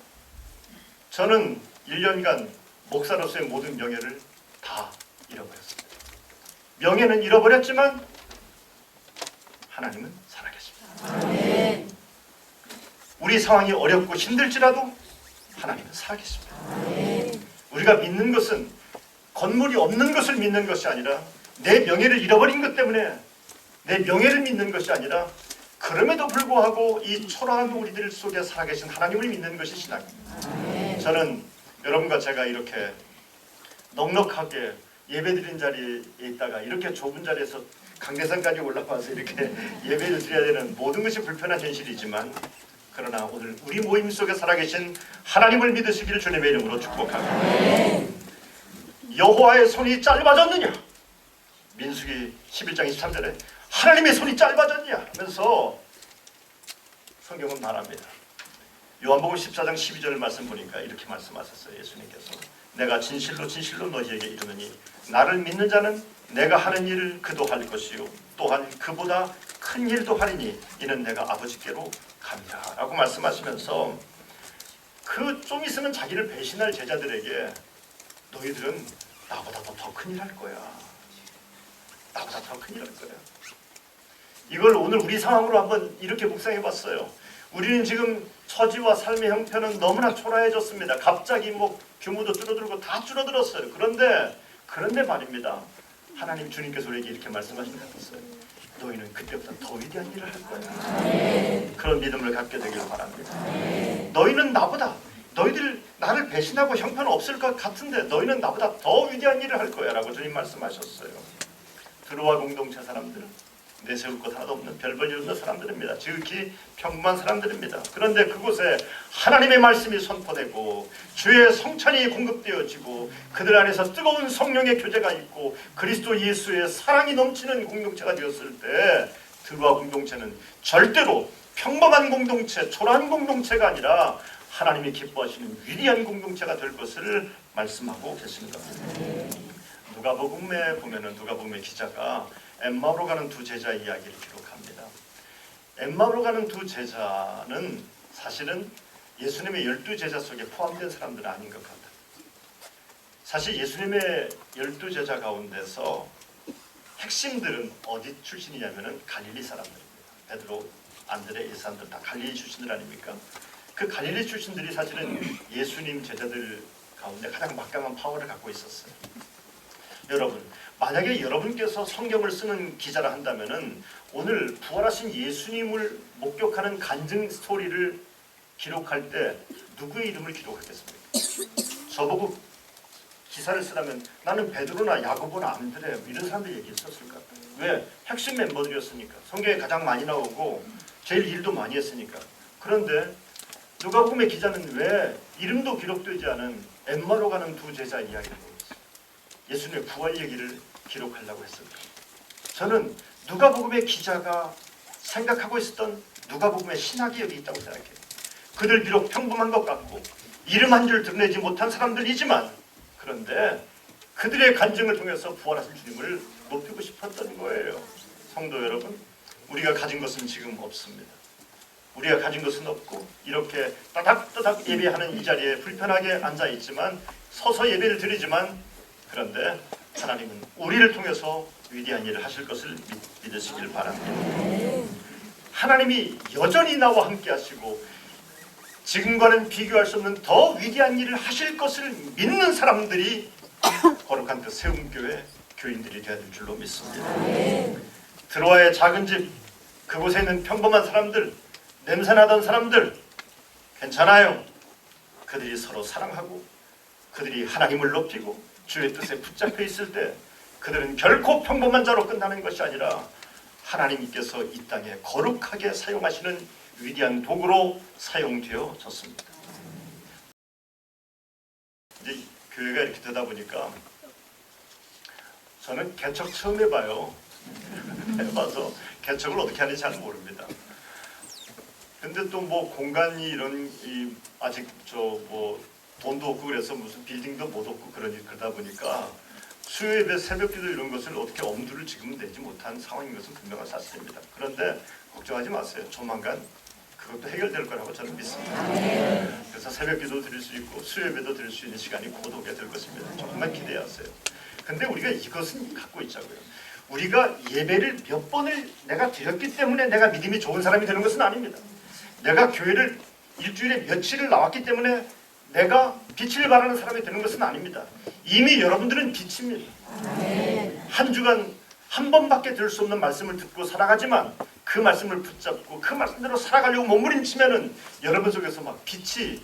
저는 1년간 목사로서의 모든 명예를 다 잃어버렸습니다. 명예는 잃어버렸지만 하나님은 살아계십니다. 우리 상황이 어렵고 힘들지라도 하나님은 살아계십니다. 우리가 믿는 것은 건물이 없는 것을 믿는 것이 아니라 내 명예를 잃어버린 것 때문에 내 명예를 믿는 것이 아니라 그럼에도 불구하고 이 초라한 우리들 속에 살아계신 하나님을 믿는 것이 신앙입니다. 저는 여러분과 제가 이렇게 넉넉하게 예배드린 자리에 있다가 이렇게 좁은 자리에서 강대상까지 올라와서 이렇게 예배를 드려야 되는 모든 것이 불편한 현실이지만, 그러나 오늘 우리 모임 속에 살아계신 하나님을 믿으시기를 주님의 이름으로 축복합니다. 여호와의 손이 짧아졌느냐? 민수기 11장 23절에 하나님의 손이 짧아졌냐 하면서 성경은 말합니다. 요한복음 14장 12절 말씀 보니까 이렇게 말씀하셨어요. 예수님께서 내가 진실로 진실로 너희에게 이르노니 나를 믿는 자는 내가 하는 일을 그도 할 것이요 또한 그보다 큰 일도 하리니 이는 내가 아버지께로 갑니다 라고 말씀하시면서 그 좀 있으면 자기를 배신할 제자들에게 너희들은 나보다 더 큰 일 할 거야. 나보다 더 큰 일 할 거야. 이걸 오늘 우리 상황으로 한번 이렇게 묵상해 봤어요. 우리는 지금 처지와 삶의 형편은 너무나 초라해졌습니다. 갑자기 뭐 규모도 줄어들고 다 줄어들었어요. 그런데 말입니다. 하나님 주님께서 우리에게 이렇게 말씀하신 것 같았어요. 너희는 그때보다 더 위대한 일을 할 거야. 그런 믿음을 갖게 되길 바랍니다. 너희는 너희들 나를 배신하고 형편은 없을 것 같은데 너희는 나보다 더 위대한 일을 할 거야 라고 주님 말씀하셨어요. 드로아 공동체 사람들은 내세울 것 하나도 없는 별볼일 없는 사람들입니다. 지극히 평범한 사람들입니다. 그런데 그곳에 하나님의 말씀이 선포되고 주의 성찬이 공급되어지고 그들 안에서 뜨거운 성령의 교제가 있고 그리스도 예수의 사랑이 넘치는 공동체가 되었을 때 드로아 공동체는 절대로 평범한 공동체, 초라한 공동체가 아니라 하나님이 기뻐하시는 위대한 공동체가 될 것을 말씀하고 계십니다. 누가복음에 보면은 누가복음의 기자가 엠마오로 가는 두 제자 이야기를 기록합니다. 엠마오로 가는 두 제자는 사실은 예수님의 12제자 속에 포함된 사람들은 아닌 것 같아요. 사실 예수님의 12제자 가운데서 핵심들은 어디 출신이냐면은 갈릴리 사람들입니다. 베드로, 안드레 이 사람들 다 갈릴리 출신들 아닙니까? 그 갈릴리 출신들이 사실은 예수님 제자들 가운데 가장 막강한 파워를 갖고 있었어요. 여러분, 만약에 여러분께서 성경을 쓰는 기자라 한다면은 오늘 부활하신 예수님을 목격하는 간증 스토리를 기록할 때 누구의 이름을 기록하겠습니까? 저보고 기사를 쓰라면 나는 베드로나 야고보나 안드레 이런 사람들 얘기 썼을 것 같아요. 왜? 핵심 멤버들이었으니까. 성경에 가장 많이 나오고 제일 일도 많이 했으니까. 그런데 누가복음의 기자는 왜 이름도 기록되지 않은 엠마로 가는 두 제자 이야기를 보였어요. 예수님의 부활 얘기를 기록하려고 했습니다. 저는 누가복음의 기자가 생각하고 있었던 누가복음의 신학이 여기 있다고 생각해요. 그들 비록 평범한 것 같고 이름 한 줄 드러내지 못한 사람들이지만 그런데 그들의 간증을 통해서 부활하신 주님을 높이고 싶었던 거예요. 성도 여러분, 우리가 가진 것은 지금 없습니다. 우리가 가진 것은 없고 이렇게 따닥따닥 예배하는 이 자리에 불편하게 앉아있지만 서서 예배를 드리지만 그런데 하나님은 우리를 통해서 위대한 일을 하실 것을 믿으시길 바랍니다. 하나님이 여전히 나와 함께 하시고 지금과는 비교할 수 없는 더 위대한 일을 하실 것을 믿는 사람들이 거룩한 그 세움교회 교인들이 되어야 될 줄로 믿습니다. 드로아의 작은 집, 그곳에 있는 평범한 사람들, 냄새나던 사람들 괜찮아요. 그들이 서로 사랑하고 그들이 하나님을 높이고 주의 뜻에 붙잡혀 있을 때 그들은 결코 평범한 자로 끝나는 것이 아니라 하나님께서 이 땅에 거룩하게 사용하시는 위대한 도구로 사용되어졌습니다. 이제 교회가 이렇게 되다 보니까 저는 개척 처음 해봐요. 해봐서 개척을 어떻게 하는지 잘 모릅니다. 근데 또 뭐 공간이 이런 아직 돈도 없고 그래서 무슨 빌딩도 못 얻고 그러다 보니까 수요 예배 새벽기도 이런 것을 어떻게 엄두를 지금 내지 못한 상황인 것은 분명한 사실입니다. 그런데 걱정하지 마세요. 조만간 그것도 해결될 거라고 저는 믿습니다. 그래서 새벽기도 드릴 수 있고 수요 예배도 드릴 수 있는 시간이 곧 오게 될 것입니다. 조금만 기대하세요. 근데 우리가 이것은 갖고 있자고요. 우리가 예배를 몇 번을 내가 드렸기 때문에 내가 믿음이 좋은 사람이 되는 것은 아닙니다. 내가 교회를 일주일에 며칠을 나왔기 때문에 내가 빛을 발하는 사람이 되는 것은 아닙니다. 이미 여러분들은 빛입니다. 한 주간 한 번밖에 들을 수 없는 말씀을 듣고 살아가지만 그 말씀을 붙잡고 그 말씀대로 살아가려고 몸부림치면은 여러분 속에서 막 빛이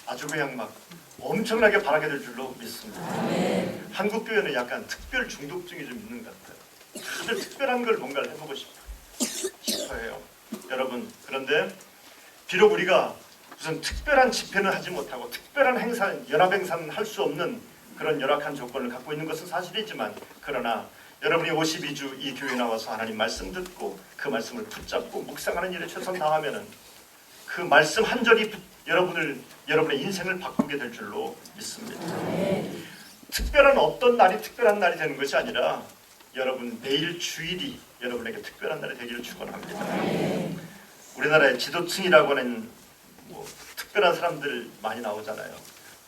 아주 그냥 막 엄청나게 발하게 될 줄로 믿습니다. 한국 교회는 약간 특별 중독증이 좀 있는 것 같아요. 다들 특별한 걸 뭔가를 해보고 싶어해요. 여러분, 그런데 비록 우리가 무슨 특별한 집회는 하지 못하고 특별한 행사, 연합행사는 할 수 없는 그런 열악한 조건을 갖고 있는 것은 사실이지만, 그러나 여러분이 52주 이 교회에 나와서 하나님 말씀 듣고 그 말씀을 붙잡고 묵상하는 일에 최선 다하면은 그 말씀 한 절이 여러분의 인생을 바꾸게 될 줄로 믿습니다. 특별한 어떤 날이 특별한 날이 되는 것이 아니라 여러분 매일 주일이 여러분에게 특별한 날이 되기를 축원합니다. 우리나라의 지도층이라고 하는 특별한 사람들 많이 나오잖아요.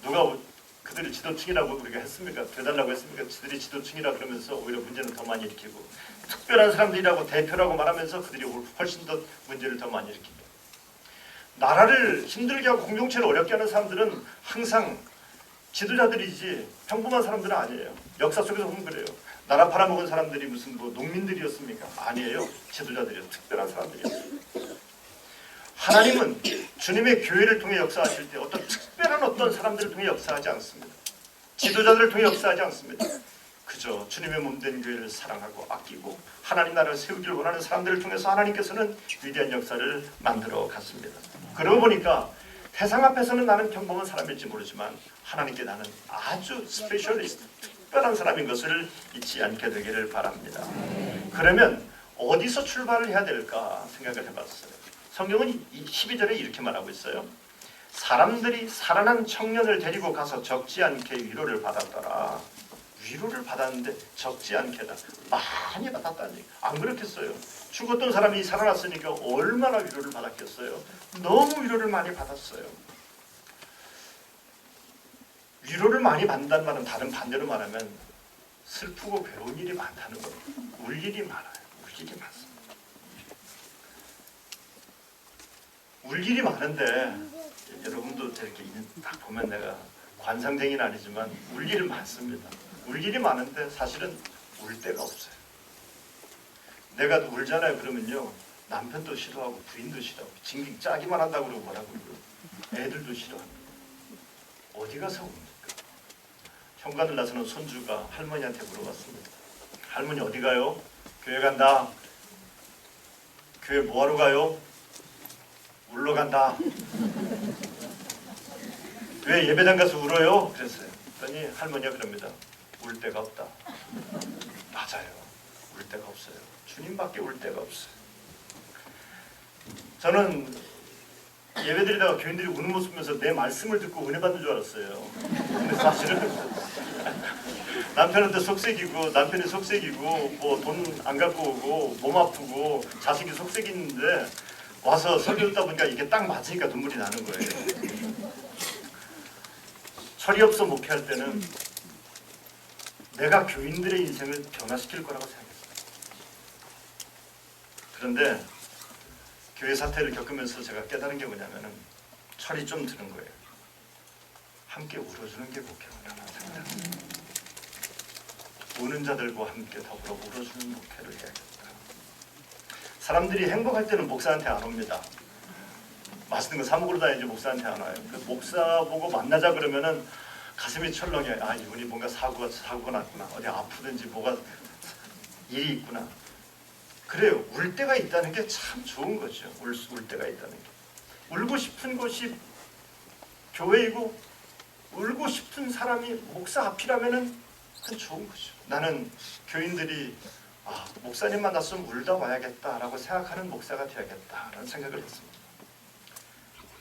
누가 그들이 지도층이라고 우리가 했습니까? 되달라고 했습니까? 그들이 지도층이라 그러면서 오히려 문제는 더 많이 일으키고, 특별한 사람들이라고 대표라고 말하면서 그들이 훨씬 더 문제를 더 많이 일으킵니다. 나라를 힘들게 하고 공동체를 어렵게 하는 사람들은 항상 지도자들이지 평범한 사람들은 아니에요. 역사 속에서 보면 그래요. 나라 팔아먹은 사람들이 무슨 농민들이었습니까? 아니에요. 지도자들이요. 특별한 사람들이었어요. 하나님은 주님의 교회를 통해 역사하실 때 어떤 사람들을 통해 역사하지 않습니다. 지도자들을 통해 역사하지 않습니다. 그저 주님의 몸된 교회를 사랑하고 아끼고 하나님 나라를 세우기를 원하는 사람들을 통해서 하나님께서는 위대한 역사를 만들어 갔습니다. 그러고 보니까 세상 앞에서는 나는 평범한 사람일지 모르지만 하나님께 나는 아주 스페셜리스트, 특별한 사람인 것을 잊지 않게 되기를 바랍니다. 그러면 어디서 출발을 해야 될까 생각을 해봤어요. 성경은 12절에 이렇게 말하고 있어요. 사람들이 살아난 청년을 데리고 가서 적지 않게 위로를 받았더라. 위로를 받았는데 적지 않게다. 많이 받았다니. 안 그렇겠어요? 죽었던 사람이 살아났으니까 얼마나 위로를 받았겠어요? 너무 위로를 많이 받았어요. 위로를 많이 받는다는 말은 다른 반대로 말하면 슬프고 괴로운 일이 많다는 거예요. 울 일이 많아요. 울 일이 많습니다. 울 일이 많은데 여러분도 이렇게 딱 보면 내가 관상쟁이는 아니지만 울 일이 많습니다. 울 일이 많은데 사실은 울 데가 없어요. 내가 울잖아요. 그러면요, 남편도 싫어하고 부인도 싫어하고 징징 짜기만 한다고 그러고 뭐라고 그러고 애들도 싫어합니다. 어디 가서 웁니까? 현관을 나서는 손주가 할머니한테 물어봤습니다. 할머니 어디 가요? 교회 간다. 교회 뭐하러 가요? 울러 간다. 왜 예배당 가서 울어요? 그랬어요. 그랬더니 할머니가 그럽니다. 울 데가 없다. 맞아요. 울 데가 없어요. 주님밖에 울 데가 없어요. 저는 예배드리다가 교인들이 우는 모습 보면서 내 말씀을 듣고 은혜 받는 줄 알았어요. 근데 사실은 남편한테 속색이고 남편이 속색이고 뭐 돈 안 갖고 오고 몸 아프고 자식이 속색이는데 와서 설교 듣다 보니까 이게 딱 맞으니까 눈물이 나는 거예요. 철이 없어 목회할 때는 내가 교인들의 인생을 변화시킬 거라고 생각했어요. 그런데 교회 사태를 겪으면서 제가 깨달은 게 뭐냐면은 철이 좀 드는 거예요. 함께 울어주는 게 목회구나라는 생각이. 우는 자들과 함께 더불어 울어주는 목회를 해야겠다. 사람들이 행복할 때는 목사한테 안 옵니다. 맛있는 거 사 먹으러 다니지 목사한테 안 와요. 그 목사 보고 만나자 그러면은 가슴이 철렁해요. 아, 이분이 뭔가 사고가 났구나. 어디 아프든지 뭐가 일이 있구나. 그래요. 울 때가 있다는 게 참 좋은 거죠. 울 때가 있다는 게. 울고 싶은 곳이 교회이고 울고 싶은 사람이 목사 앞이라면은 그건 좋은 거죠. 나는 교인들이 목사님 만났으면 울다 와야겠다라고 생각하는 목사가 되야겠다라는 생각을 했습니다.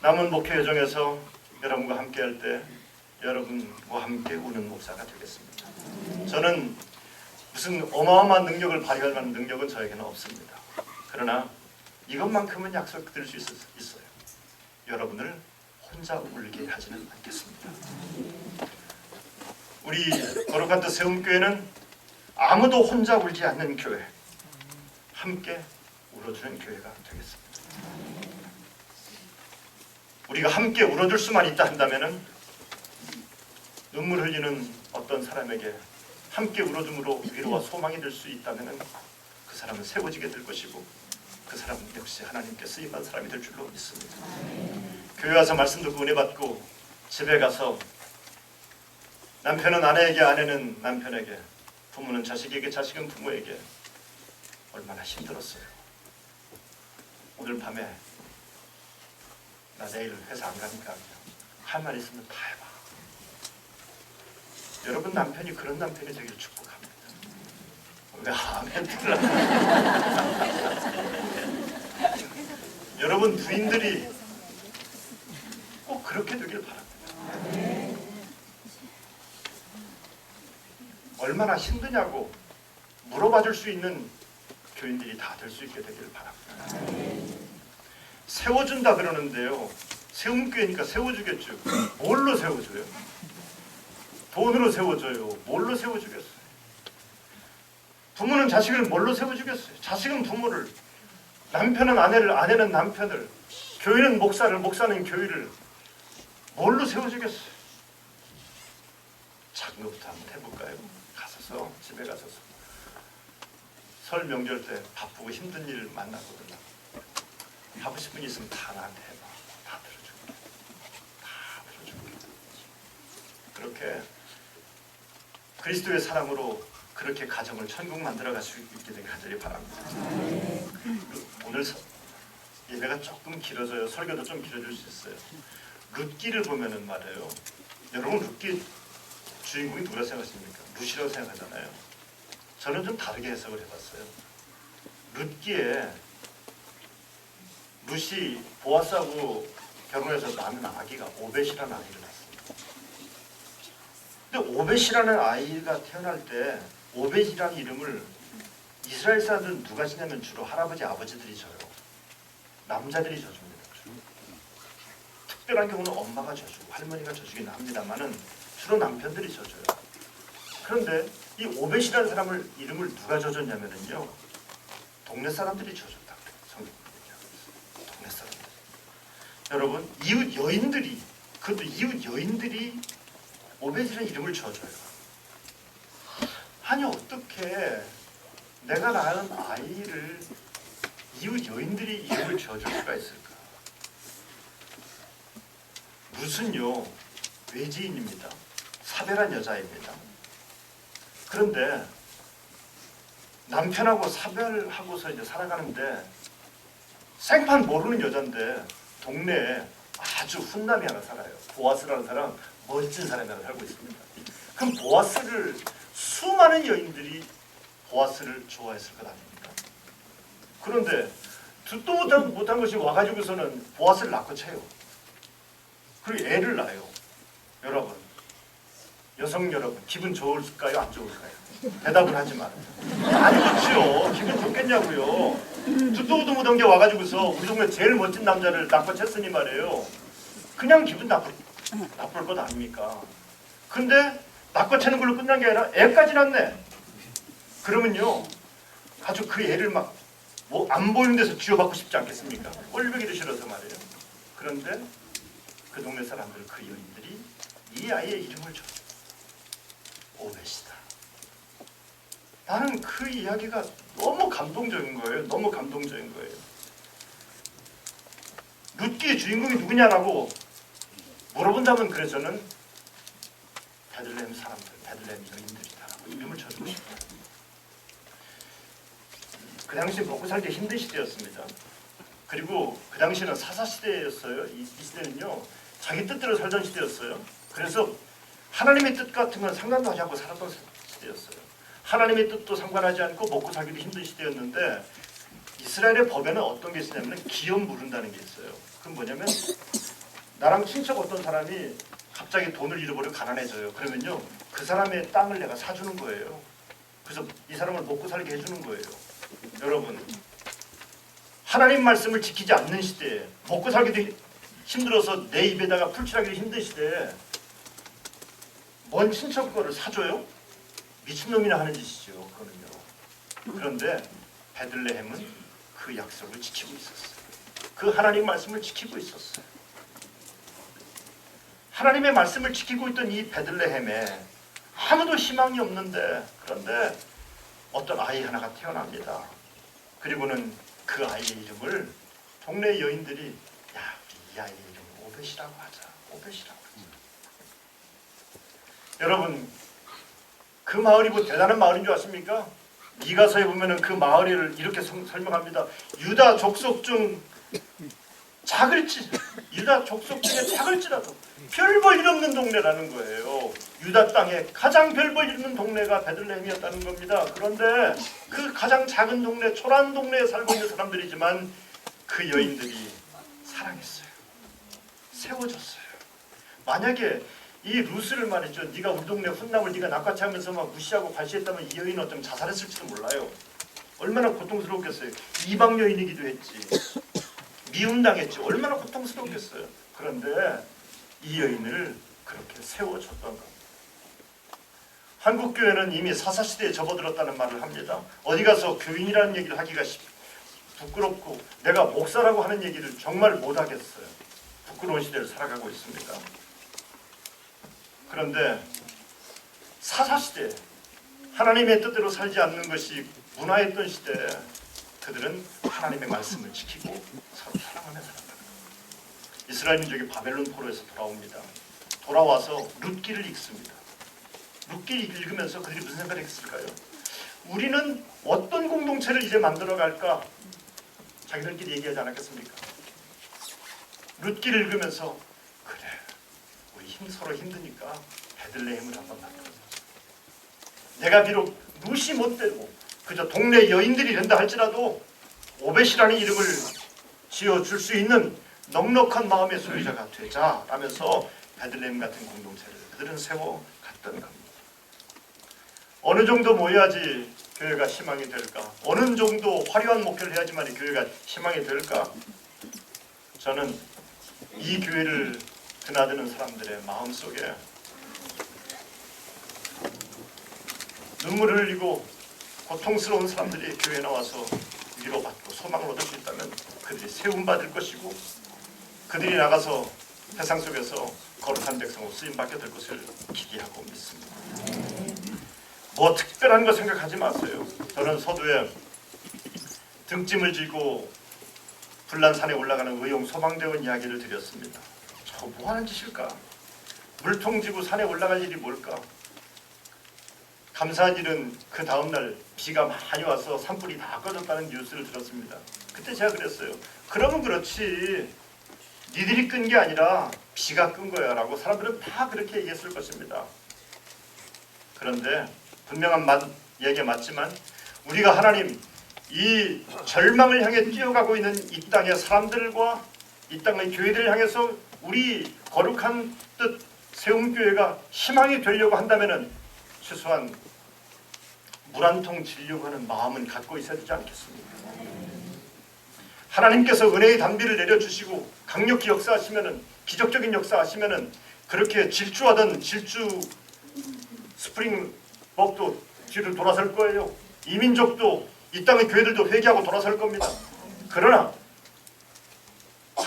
남은 목회 여정에서 여러분과 함께할 때 여러분과 함께 우는 목사가 되겠습니다. 저는 무슨 어마어마한 능력을 발휘할 만한 능력은 저에게는 없습니다. 그러나 이것만큼은 약속드릴 수 있어요. 여러분을 혼자 울게 하지는 않겠습니다. 우리 거룩한 뜻 세움교회는 아무도 혼자 울지 않는 교회, 함께 울어주는 교회가 되겠습니다. 우리가 함께 울어줄 수만 있다 한다면은 눈물 흘리는 어떤 사람에게 함께 울어줌으로 위로와 소망이 될 수 있다면은 그 사람은 세워지게 될 것이고 그 사람은 역시 하나님께 쓰임받은 사람이 될 줄로 믿습니다. 교회 와서 말씀 듣고 은혜 받고 집에 가서 남편은 아내에게, 아내는 남편에게, 부모는 자식에게, 자식은 부모에게 얼마나 힘들었어요. 오늘 밤에 나 내일 회사 안 가니까 할 말 있으면 다 해봐. 여러분 남편이 그런 남편이 되기를 축복합니다. 왜 아멘들을 여러분 부인들이 꼭 그렇게 되길 바랍니다. 얼마나 힘드냐고 물어봐줄 수 있는 교인들이 다 될 수 있게 되길 바랍니다. 세워준다 그러는데요. 세움교회니까 세워주겠죠. 뭘로 세워줘요? 돈으로 세워줘요. 뭘로 세워주겠어요? 부모는 자식을 뭘로 세워주겠어요? 자식은 부모를, 남편은 아내를, 아내는 남편을, 교회는 목사를, 목사는 교회를 뭘로 세워주겠어요? 작은 것부터 한번 해볼까요? 가서서 집에 가서서 설 명절 때 바쁘고 힘든 일 만나거든요. 하고 싶은 일 있으면 다 나한테 해봐. 다 들어줄게. 다 들어줄게. 그렇게 그리스도의 사랑으로 그렇게 가정을 천국 만들어갈 수 있게 되길 간절히 바랍니다. 오늘 예배가 조금 길어져요. 설교도 좀 길어질 수 있어요. 룻기를 보면은 말이에요. 여러분 룻기 주인공이 누가 생각하십니까? 룻이라고 생각하잖아요. 저는 좀 다르게 해석을 해봤어요. 룻기에 룻이 보아스하고 결혼해서 낳은 아기가 오벳이라는 아이를 낳습니다. 근데 오벳이라는 아이가 태어날 때 오벳이라는 이름을 이스라엘 사람들은 누가 지냐면 주로 할아버지, 아버지들이 져요. 남자들이 져줍니다. 특별한 경우는 엄마가 져주고 할머니가 져주긴 합니다만은 주로 남편들이 져줘요. 그런데 이 오벳이라는 사람을 이름을 누가 져줬냐면요, 동네 사람들이 져줬다 그래요. 성경 얘기하고 있어요. 동네 사람들. 여러분 이웃 여인들이, 그것도 이웃 여인들이 오벳이라는 이름을 져줘요. 아니 어떻게 내가 낳은 아이를 이웃 여인들이 이름을 지어줄 수가 있을까? 룻은요 외지인입니다. 사별한 여자입니다. 그런데 남편하고 사별하고서 이제 살아가는데 생판 모르는 여잔데 동네에 아주 훈남이 하나 살아요. 보아스라는 사람, 멋진 사람이 하나 살고 있습니다. 그럼 보아스를 수많은 여인들이 보아스를 좋아했을 것 아닙니까? 그런데 듣도 못한 것이 와가지고서는 보아스를 낳고 쳐요. 그리고 애를 낳아요. 여러분, 여성 여러분, 기분 좋을까요? 안 좋을까요? 대답을 하지 말아요. 안 좋지요. 기분 좋겠냐고요. 듣도 못한 게 와가지고서 우리 동네 제일 멋진 남자를 낳고 쳤으니 말이에요. 그냥 기분 나쁠 것 아닙니까? 근데 낳고 채는 걸로 끝난 게 아니라 애까지 낳네. 그러면요, 아주 그 애를 막 뭐 안 보이는 데서 쥐어받고 싶지 않겠습니까? 꼴보기도 싫어서 말이에요. 그런데 그 동네 사람들, 그 여인들이 이 아이의 이름을 줘. 오벳이다. 나는 그 이야기가 너무 감동적인 거예요. 너무 감동적인 거예요. 룻기의 주인공이 누구냐라고 물어본다면 그래 저는 베들레헴 사람들, 베들레헴 여인들이다라고 이름을 쳐주고 싶어요. 그 당시 먹고 살기 힘든 시대였습니다. 그리고 그 당시는 사사 시대였어요. 이 시대는요, 자기 뜻대로 살던 시대였어요. 그래서 하나님의 뜻 같은 건 상관도 하지 않고 살았던 시대였어요. 하나님의 뜻도 상관하지 않고 먹고 살기도 힘든 시대였는데, 이스라엘의 법에는 어떤 게 있었냐면 기업 물은다는 게 있어요. 그건 뭐냐면 나랑 친척 어떤 사람이 갑자기 돈을 잃어버려 가난해져요. 그러면요, 그 사람의 땅을 내가 사주는 거예요. 그래서 이 사람을 먹고 살게 해주는 거예요. 여러분, 하나님 말씀을 지키지 않는 시대에, 먹고 살기도 힘들어서 내 입에다가 풀칠하기도 힘든 시대에 먼 친척 거를 사줘요? 미친놈이나 하는 짓이죠. 그거는요. 그런데 베들레헴은 그 약속을 지키고 있었어요. 그 하나님 말씀을 지키고 있었어요. 하나님의 말씀을 지키고 있던 이 베들레헴에 아무도 희망이 없는데, 그런데 어떤 아이 하나가 태어납니다. 그리고는 그 아이의 이름을 동네 여인들이, 야, 우리 이 아이의 이름을 오벳이라고 하자. 오벳이라고 하자. 여러분, 그 마을이 뭐 대단한 마을인 줄 아십니까? 미가서에 보면은 그 마을을 이렇게 설명합니다. 유다 족속 중 유다 족속 중에 작을지라도 별 볼 일 없는 동네라는 거예요. 유다 땅에 가장 별 볼 일 없는 동네가 베들레헴이었다는 겁니다. 그런데 그 가장 작은 동네, 초라한 동네에 살고 있는 사람들이지만 그 여인들이 사랑했어요. 세워줬어요. 만약에 이 루스를 말이죠, 네가 우리 동네 훈남을 네가 낚아채하면서 막 무시하고 발시했다면 이 여인은 어쩌면 자살했을지도 몰라요. 얼마나 고통스러웠겠어요. 이방 여인이기도 했지, 미움당했지. 얼마나 고통스러웠겠어요. 그런데 이 여인을 그렇게 세워줬던 겁니다. 한국 교회는 이미 사사시대에 접어들었다는 말을 합니다. 어디 가서 교인이라는 얘기를 하기가 부끄럽고 내가 목사라고 하는 얘기를 정말 못하겠어요. 부끄러운 시대를 살아가고 있습니다. 그런데 사사시대, 하나님의 뜻대로 살지 않는 것이 문화였던 시대에 그들은 하나님의 말씀을 지키고 서로 사랑하며 살았다. 이스라엘 민족이 바벨론 포로에서 돌아옵니다. 돌아와서 룻기를 읽습니다. 룻기를 읽으면서 그들이 무슨 생각을 했을까요? 우리는 어떤 공동체를 이제 만들어갈까? 자기들끼리 얘기하지 않았겠습니까? 룻기를 읽으면서 그래, 우리 서로 힘드니까 베들레헴을 한번 만들어보자. 내가 비록 룻이 못 되고 그저 동네 여인들이 된다 할지라도 오벳이라는 이름을 지어줄 수 있는 넉넉한 마음의 소유자가 되자 라면서 베들레헴 같은 공동체를 그들은 세워갔던 겁니다. 어느 정도 모여야지 교회가 희망이 될까? 어느 정도 화려한 목표를 해야지만 교회가 희망이 될까? 저는 이 교회를 드나드는 사람들의 마음속에 눈물을 흘리고 고통스러운 사람들이 교회에 나와서 위로받고 소망을 얻을 수 있다면 그들이 세움받을 것이고 그들이 나가서 세상 속에서 거룩한 백성으로 쓰임받게 될 것을 기대하고 믿습니다. 뭐 특별한 거 생각하지 마세요. 저는 서두에 등짐을 지고 불란산에 올라가는 의용 소망대원 이야기를 드렸습니다. 저 뭐하는 짓일까? 물통 지고 산에 올라갈 일이 뭘까? 감사한 일은 그 다음날 비가 많이 와서 산불이 다 꺼졌다는 뉴스를 들었습니다. 그때 제가 그랬어요. 그러면 그렇지, 니들이 끈 게 아니라 비가 끈 거야 라고 사람들은 다 그렇게 얘기했을 것입니다. 그런데 분명한 얘기가 맞지만 우리가 하나님 이 절망을 향해 뛰어가고 있는 이 땅의 사람들과 이 땅의 교회들을 향해서 우리 거룩한 뜻 세움교회가 희망이 되려고 한다면 최소한 물 한 통 지려고 하는 마음은 갖고 있어야 되지 않겠습니까? 하나님께서 은혜의 단비를 내려주시고 강력히 역사하시면은, 기적적인 역사하시면은 그렇게 질주하던 질주 스프링벅도 뒤를 돌아설 거예요. 이민족도 이 땅의 교회들도 회개하고 돌아설 겁니다. 그러나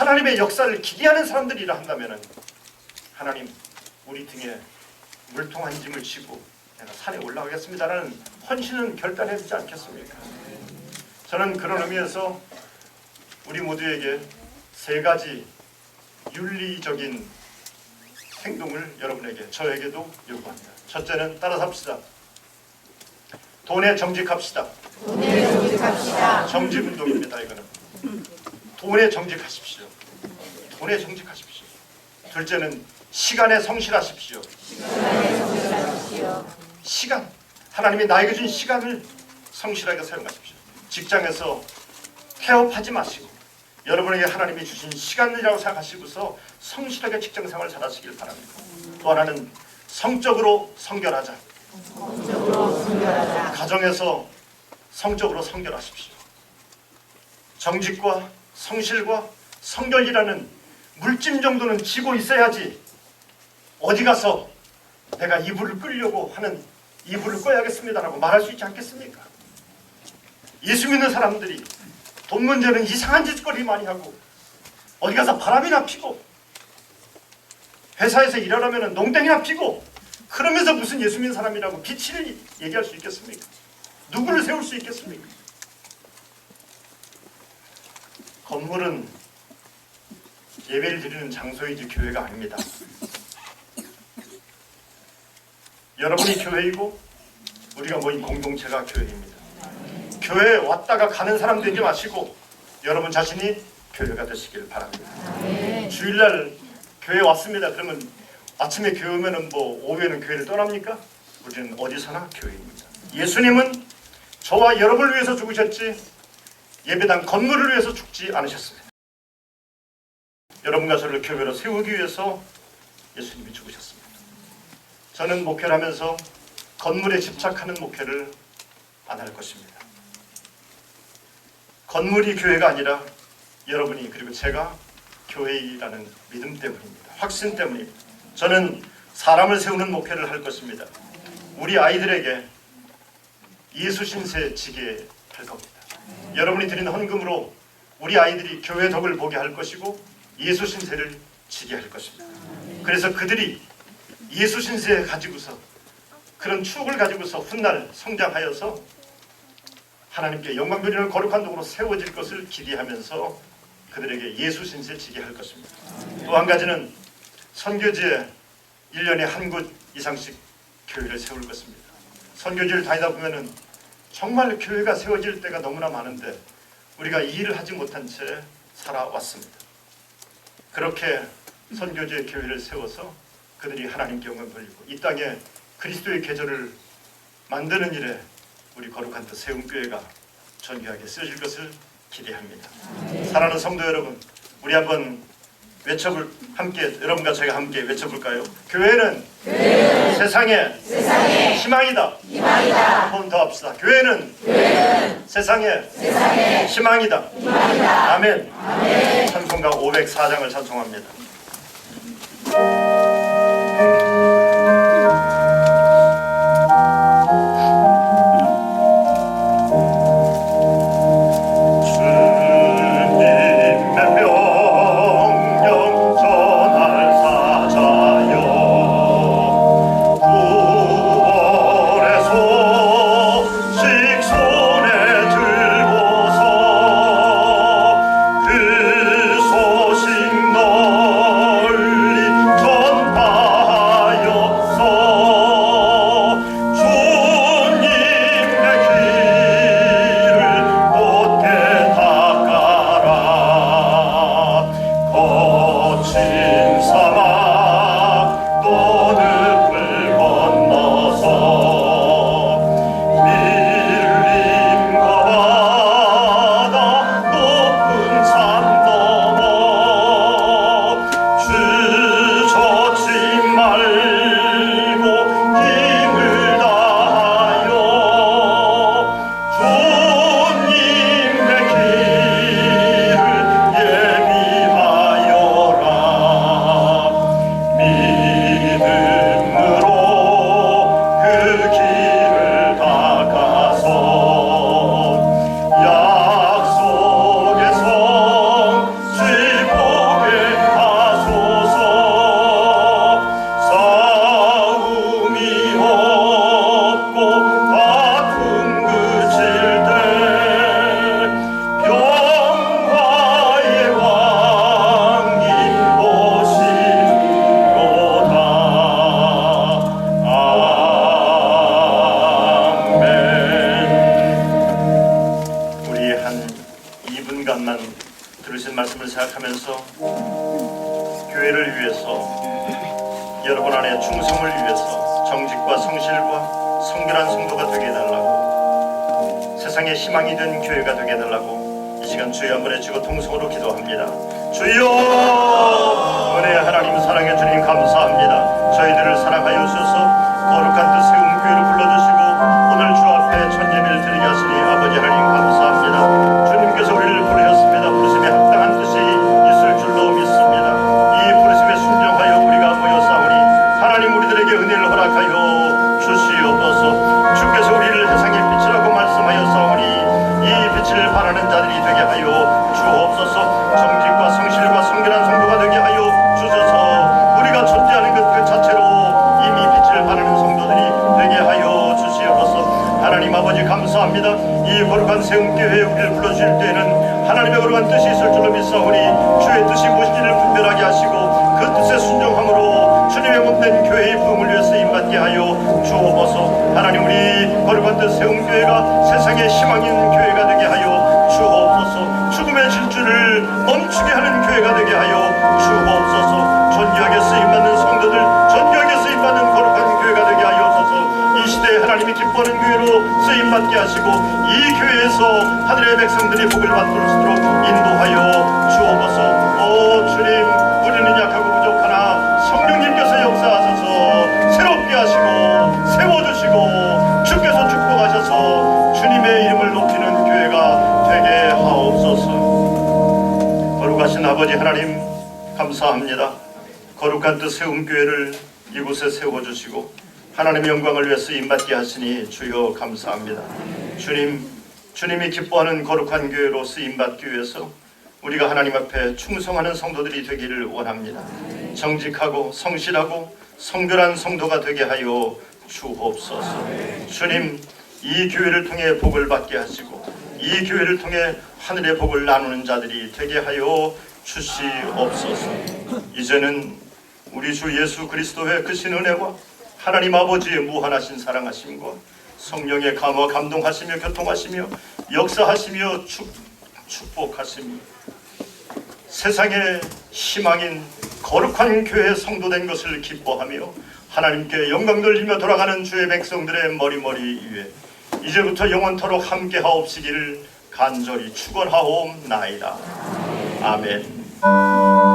하나님의 역사를 기대하는 사람들이라 한다면 하나님 우리 등에 물통 한 짐을 지고 내가 산에 올라가겠습니다라는 헌신은 결단해야 되지 않겠습니까? 저는 그런 의미에서 우리 모두에게 세 가지 윤리적인 행동을 여러분에게, 저에게도 요구합니다. 첫째는 따라서 합시다. 돈에 정직합시다. 돈에 정직합시다. 정직운동입니다. 이거는 돈에 정직하십시오. 돈에 정직하십시오. 둘째는 시간에 성실하십시오. 시간에 성실하십시오. 시간, 하나님이 나에게 준 시간을 성실하게 사용하십시오. 직장에서 태업하지 마시고 여러분에게 하나님이 주신 시간이라고 생각하시고서 성실하게 직장생활을 잘하시길 바랍니다. 또 하나는 성적으로 성결하자. 성적으로 성결하자. 가정에서 성적으로 성결하십시오. 정직과 성실과 성결이라는 물짐 정도는 지고 있어야지 어디 가서 내가 이불을 끌려고 하는 이불을 꺼야겠습니다라고 말할 수 있지 않겠습니까? 예수 믿는 사람들이 돈 문제는 이상한 짓거리 많이 하고 어디 가서 바람이나 피고 회사에서 일하려면 농땡이나 피고 그러면서 무슨 예수 믿는 사람이라고 빛을 얘기할 수 있겠습니까? 누구를 세울 수 있겠습니까? 건물은 예배를 드리는 장소이지 교회가 아닙니다. 여러분이 교회이고 우리가 모인 공동체가 교회입니다. 교회에 왔다가 가는 사람 되지 마시고 여러분 자신이 교회가 되시길 바랍니다. 주일날 교회 왔습니다. 그러면 아침에 교회 오면은 뭐 오후에는 교회를 떠납니까? 우리는 어디서나 교회입니다. 예수님은 저와 여러분을 위해서 죽으셨지 예배당 건물을 위해서 죽지 않으셨습니다. 여러분과 저를 교회로 세우기 위해서 예수님이 죽으셨습니다. 저는 목회를 하면서 건물에 집착하는 목회를 안 할 것입니다. 건물이 교회가 아니라 여러분이 그리고 제가 교회이라는 믿음 때문입니다. 확신 때문입니다. 저는 사람을 세우는 목회를 할 것입니다. 우리 아이들에게 예수 신세 지게 할 겁니다. 여러분이 드린 헌금으로 우리 아이들이 교회 덕을 보게 할 것이고 예수 신세를 지게 할 것입니다. 그래서 그들이 예수 신세 가지고서 그런 추억을 가지고서 훗날 성장하여서 하나님께 영광 드리는 거룩한 동으로 세워질 것을 기대하면서 그들에게 예수 신세 지게 할 것입니다. 또 한 가지는 선교지에 1년에 한 곳 이상씩 교회를 세울 것입니다. 선교지를 다니다 보면은 정말 교회가 세워질 때가 너무나 많은데 우리가 이 일을 하지 못한 채 살아왔습니다. 그렇게 선교지의 교회를 세워서 그들이 하나님께 영광 돌리고 이 땅에 그리스도의 계절을 만드는 일에 우리 거룩한 뜻 세움교회가 존귀하게 쓰여질 것을 기대합니다. 사랑하는 성도 여러분, 우리 한번 함께 여러분과 제가 함께 외쳐볼까요? 교회는 세상의 희망이다. 한번 더 합시다. 교회는 세상의 희망이다. 아멘. 찬송가 504장을 찬송합니다. 그 소식 너 들으신 말씀을 생각하면서 교회를 위해서, 여러분 안에 충성을 위해서 정직과 성실과 성결한 성도가 되게 해달라고, 세상의 희망이 된 교회가 되게 해달라고 이 시간 주여 한번 외치고 통성으로 기도합니다. 주여, 은혜 하나님, 사랑의 주님 감사합니다. 저희들을 사랑하여 주셔서 거룩한 뜻 세운 교회로 불러주시고 오늘 주 앞에 첫 예배를 드리게 하시니 아버지 하나님 감사합니다. 주님께서 우리를 부르셨습니다. 부르심에 합당한 뜻이 있을 줄로 믿습니다. 이 부르심에 순종하여 우리가 모여 싸우니 하나님 우리들에게 은혜를 허락하여 주시옵소서. 주께서 우리를 세상의 빛이라고 말씀하여 싸우니 이 빛을 바라는 자들이 되게 하여 주옵소서. 정직과 성실과 성결한 성도가 되게 하여 주셔서 우리가 존재하는 것 그 자체로 이미 빛을 바라는 성도들이 되게 하여 주시옵소서. 하나님 아버지 감사합니다. 이 거룩한 세움교회에 우리를 불러주실 때에는 하나님의 거룩한 뜻이 있을 줄로 믿사오니 주의 뜻이 무엇인지를 분별하게 하시고 그 뜻에 순종함으로 주님의 몸된 교회의 부흥을 위해 쓰임받게 하여 주옵소서. 하나님 우리 거룩한 뜻 세움교회가 세상의 희망인 교회가 되게 하여 주옵소서. 죽음의 질주를 멈추게 하는 교회가 되게 하여 주옵소서. 존귀하게 쓰임받는 성도들, 존귀하게 쓰임받는 거룩한 교회가 되게 하여 주옵소서. 이 시대에 하나님이 기뻐하는 교회로 쓰임받게 하시고 이 교회에서 하늘의 백성들이 복을 받도록 인도하여 주옵소서. 오 주님, 우리는 약하고 부족하나 성령님께서 역사하셔서 새롭게 하시고 세워주시고 주께서 축복하셔서 주님의 이름을 높이는 교회가 되게 하옵소서. 거룩하신 아버지 하나님 감사합니다. 거룩한 뜻 세움 교회를 이곳에 세워주시고 하나님의 영광을 위해 쓰임받게 하시니 주여 감사합니다. 주님이 기뻐하는 거룩한 교회로 쓰임받기 위해서 우리가 하나님 앞에 충성하는 성도들이 되기를 원합니다. 정직하고 성실하고 성결한 성도가 되게 하여 주옵소서. 주님, 이 교회를 통해 복을 받게 하시고 이 교회를 통해 하늘의 복을 나누는 자들이 되게 하여 주시옵소서. 이제는 우리 주 예수 그리스도의 크신 은혜와 하나님 아버지의 무한하신 사랑하심과 성령의 감화 감동하시며 교통하시며 역사하시며 축복하시며 세상의 희망인 거룩한 교회의 성도된 것을 기뻐하며 하나님께 영광 돌리며 돌아가는 주의 백성들의 머리머리 위에 이제부터 영원토록 함께 하옵시기를 간절히 축원하옵나이다. 아멘.